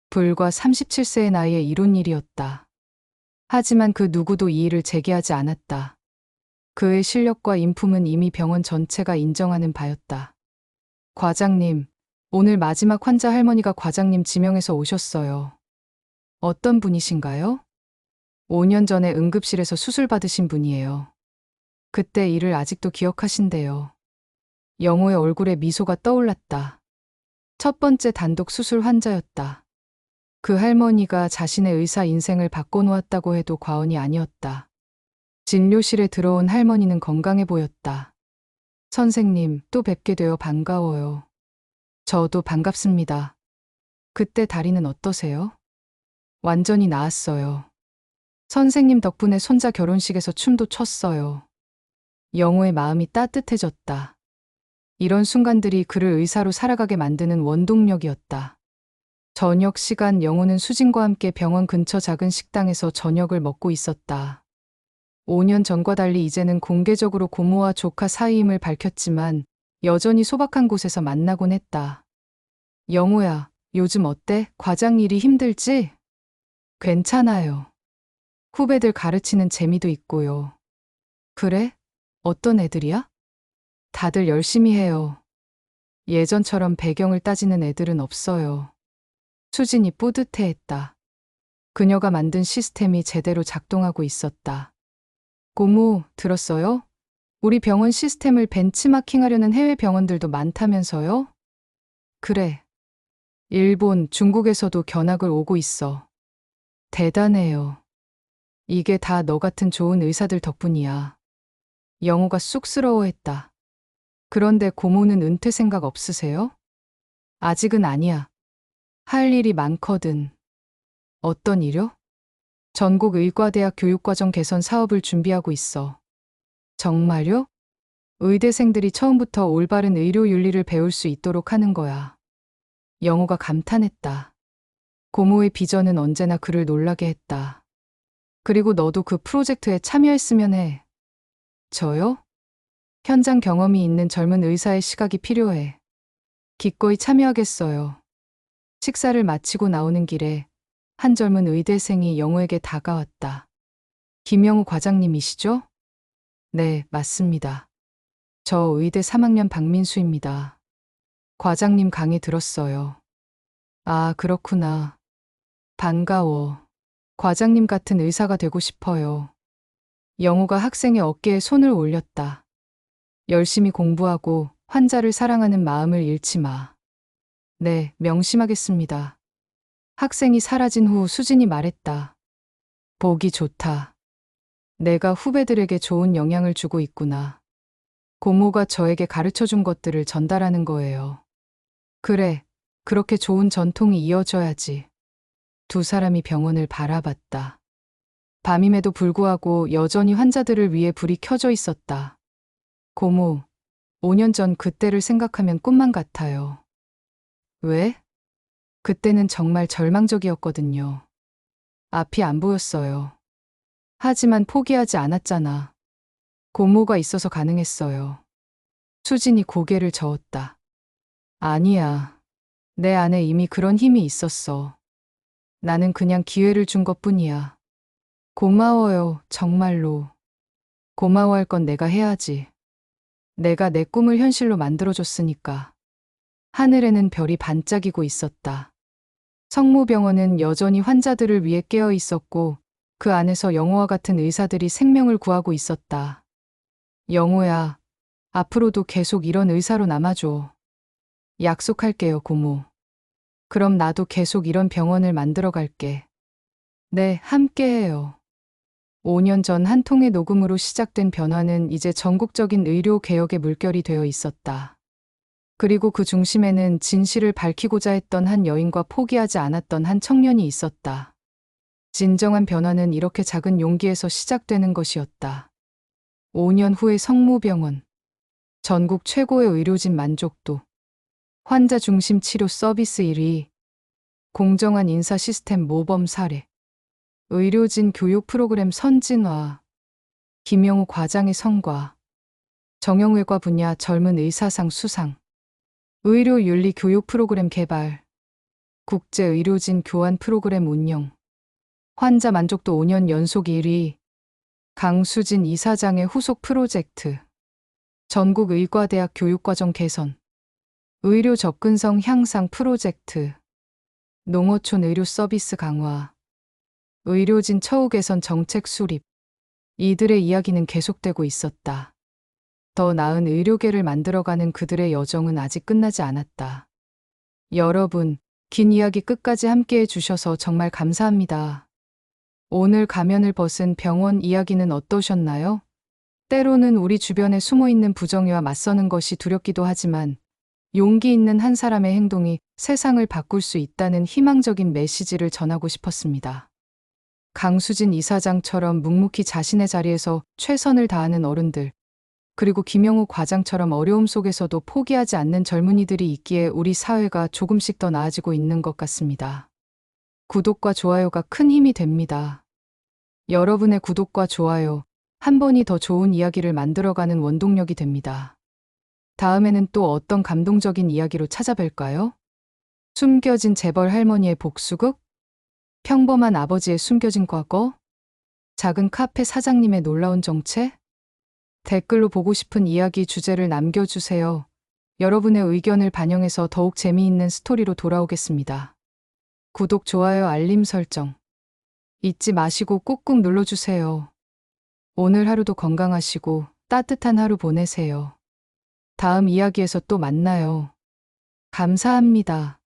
불과 37세의 나이에 이룬 일이었다. 하지만 그 누구도 이의를 제기하지 않았다. 그의 실력과 인품은 이미 병원 전체가 인정하는 바였다. 과장님, 오늘 마지막 환자 할머니가 과장님 지명해서 오셨어요. 어떤 분이신가요? 5년 전에 응급실에서 수술 받으신 분이에요. 그때 일을 아직도 기억하신대요. 영호의 얼굴에 미소가 떠올랐다. 첫 번째 단독 수술 환자였다. 그 할머니가 자신의 의사 인생을 바꿔놓았다고 해도 과언이 아니었다. 진료실에 들어온 할머니는 건강해 보였다. 선생님, 또 뵙게 되어 반가워요. 저도 반갑습니다. 그때 다리는 어떠세요? 완전히 나았어요. 선생님 덕분에 손자 결혼식에서 춤도 췄어요. 영호의 마음이 따뜻해졌다. 이런 순간들이 그를 의사로 살아가게 만드는 원동력이었다. 저녁 시간 영호는 수진과 함께 병원 근처 작은 식당에서 저녁을 먹고 있었다. 5년 전과 달리 이제는 공개적으로 고모와 조카 사이임을 밝혔지만 여전히 소박한 곳에서 만나곤 했다. 영호야, 요즘 어때? 과장 일이 힘들지? 괜찮아요. 후배들 가르치는 재미도 있고요. 그래? 어떤 애들이야? 다들 열심히 해요. 예전처럼 배경을 따지는 애들은 없어요. 수진이 뿌듯해했다. 그녀가 만든 시스템이 제대로 작동하고 있었다. 고모, 들었어요? 우리 병원 시스템을 벤치마킹하려는 해외 병원들도 많다면서요? 그래. 일본, 중국에서도 견학을 오고 있어. 대단해요. 이게 다 너 같은 좋은 의사들 덕분이야. 영호가 쑥스러워했다. 그런데 고모는 은퇴 생각 없으세요? 아직은 아니야. 할 일이 많거든. 어떤 일요? 전국 의과대학 교육과정 개선 사업을 준비하고 있어. 정말요? 의대생들이 처음부터 올바른 의료 윤리를 배울 수 있도록 하는 거야. 영호가 감탄했다. 고모의 비전은 언제나 그를 놀라게 했다. 그리고 너도 그 프로젝트에 참여했으면 해. 저요? 현장 경험이 있는 젊은 의사의 시각이 필요해. 기꺼이 참여하겠어요. 식사를 마치고 나오는 길에 한 젊은 의대생이 영호에게 다가왔다. 김영우 과장님이시죠? 네, 맞습니다. 저 의대 3학년 박민수입니다. 과장님 강의 들었어요. 아, 그렇구나. 반가워. 과장님 같은 의사가 되고 싶어요. 영호가 학생의 어깨에 손을 올렸다. 열심히 공부하고 환자를 사랑하는 마음을 잃지 마. 네, 명심하겠습니다. 학생이 사라진 후 수진이 말했다. 보기 좋다. 내가 후배들에게 좋은 영향을 주고 있구나. 고모가 저에게 가르쳐준 것들을 전달하는 거예요. 그래, 그렇게 좋은 전통이 이어져야지. 두 사람이 병원을 바라봤다. 밤임에도 불구하고 여전히 환자들을 위해 불이 켜져 있었다. 고모, 5년 전 그때를 생각하면 꿈만 같아요. 왜? 그때는 정말 절망적이었거든요. 앞이 안 보였어요. 하지만 포기하지 않았잖아. 고모가 있어서 가능했어요. 수진이 고개를 저었다. 아니야. 내 안에 이미 그런 힘이 있었어. 나는 그냥 기회를 준 것뿐이야. 고마워요, 정말로. 고마워할 건 내가 해야지. 내가 내 꿈을 현실로 만들어줬으니까. 하늘에는 별이 반짝이고 있었다. 성모병원은 여전히 환자들을 위해 깨어 있었고 그 안에서 영호와 같은 의사들이 생명을 구하고 있었다. 영호야, 앞으로도 계속 이런 의사로 남아줘. 약속할게요, 고모. 그럼 나도 계속 이런 병원을 만들어 갈게. 네, 함께해요. 5년 전 한 통의 녹음으로 시작된 변화는 이제 전국적인 의료 개혁의 물결이 되어 있었다. 그리고 그 중심에는 진실을 밝히고자 했던 한 여인과 포기하지 않았던 한 청년이 있었다. 진정한 변화는 이렇게 작은 용기에서 시작되는 것이었다. 5년 후의 성모병원. 전국 최고의 의료진 만족도. 환자 중심 치료 서비스 1위. 공정한 인사 시스템 모범 사례. 의료진 교육 프로그램 선진화. 김영우 과장의 성과. 정형외과 분야 젊은 의사상 수상. 의료윤리 교육 프로그램 개발. 국제의료진 교환 프로그램 운영. 환자 만족도 5년 연속 1위. 강수진 이사장의 후속 프로젝트. 전국 의과대학 교육과정 개선. 의료 접근성 향상 프로젝트. 농어촌 의료 서비스 강화. 의료진 처우 개선 정책 수립. 이들의 이야기는 계속되고 있었다. 더 나은 의료계를 만들어가는 그들의 여정은 아직 끝나지 않았다. 여러분, 긴 이야기 끝까지 함께해 주셔서 정말 감사합니다. 오늘 가면을 벗은 병원 이야기는 어떠셨나요? 때로는 우리 주변에 숨어있는 부정의와 맞서는 것이 두렵기도 하지만 용기 있는 한 사람의 행동이 세상을 바꿀 수 있다는 희망적인 메시지를 전하고 싶었습니다. 강수진 이사장처럼 묵묵히 자신의 자리에서 최선을 다하는 어른들, 그리고 김영우 과장처럼 어려움 속에서도 포기하지 않는 젊은이들이 있기에 우리 사회가 조금씩 더 나아지고 있는 것 같습니다. 구독과 좋아요가 큰 힘이 됩니다. 여러분의 구독과 좋아요, 한 번이 더 좋은 이야기를 만들어가는 원동력이 됩니다. 다음에는 또 어떤 감동적인 이야기로 찾아뵐까요? 숨겨진 재벌 할머니의 복수극? 평범한 아버지의 숨겨진 과거? 작은 카페 사장님의 놀라운 정체? 댓글로 보고 싶은 이야기 주제를 남겨주세요. 여러분의 의견을 반영해서 더욱 재미있는 스토리로 돌아오겠습니다. 구독, 좋아요, 알림 설정 잊지 마시고 꾹꾹 눌러주세요. 오늘 하루도 건강하시고 따뜻한 하루 보내세요. 다음 이야기에서 또 만나요. 감사합니다.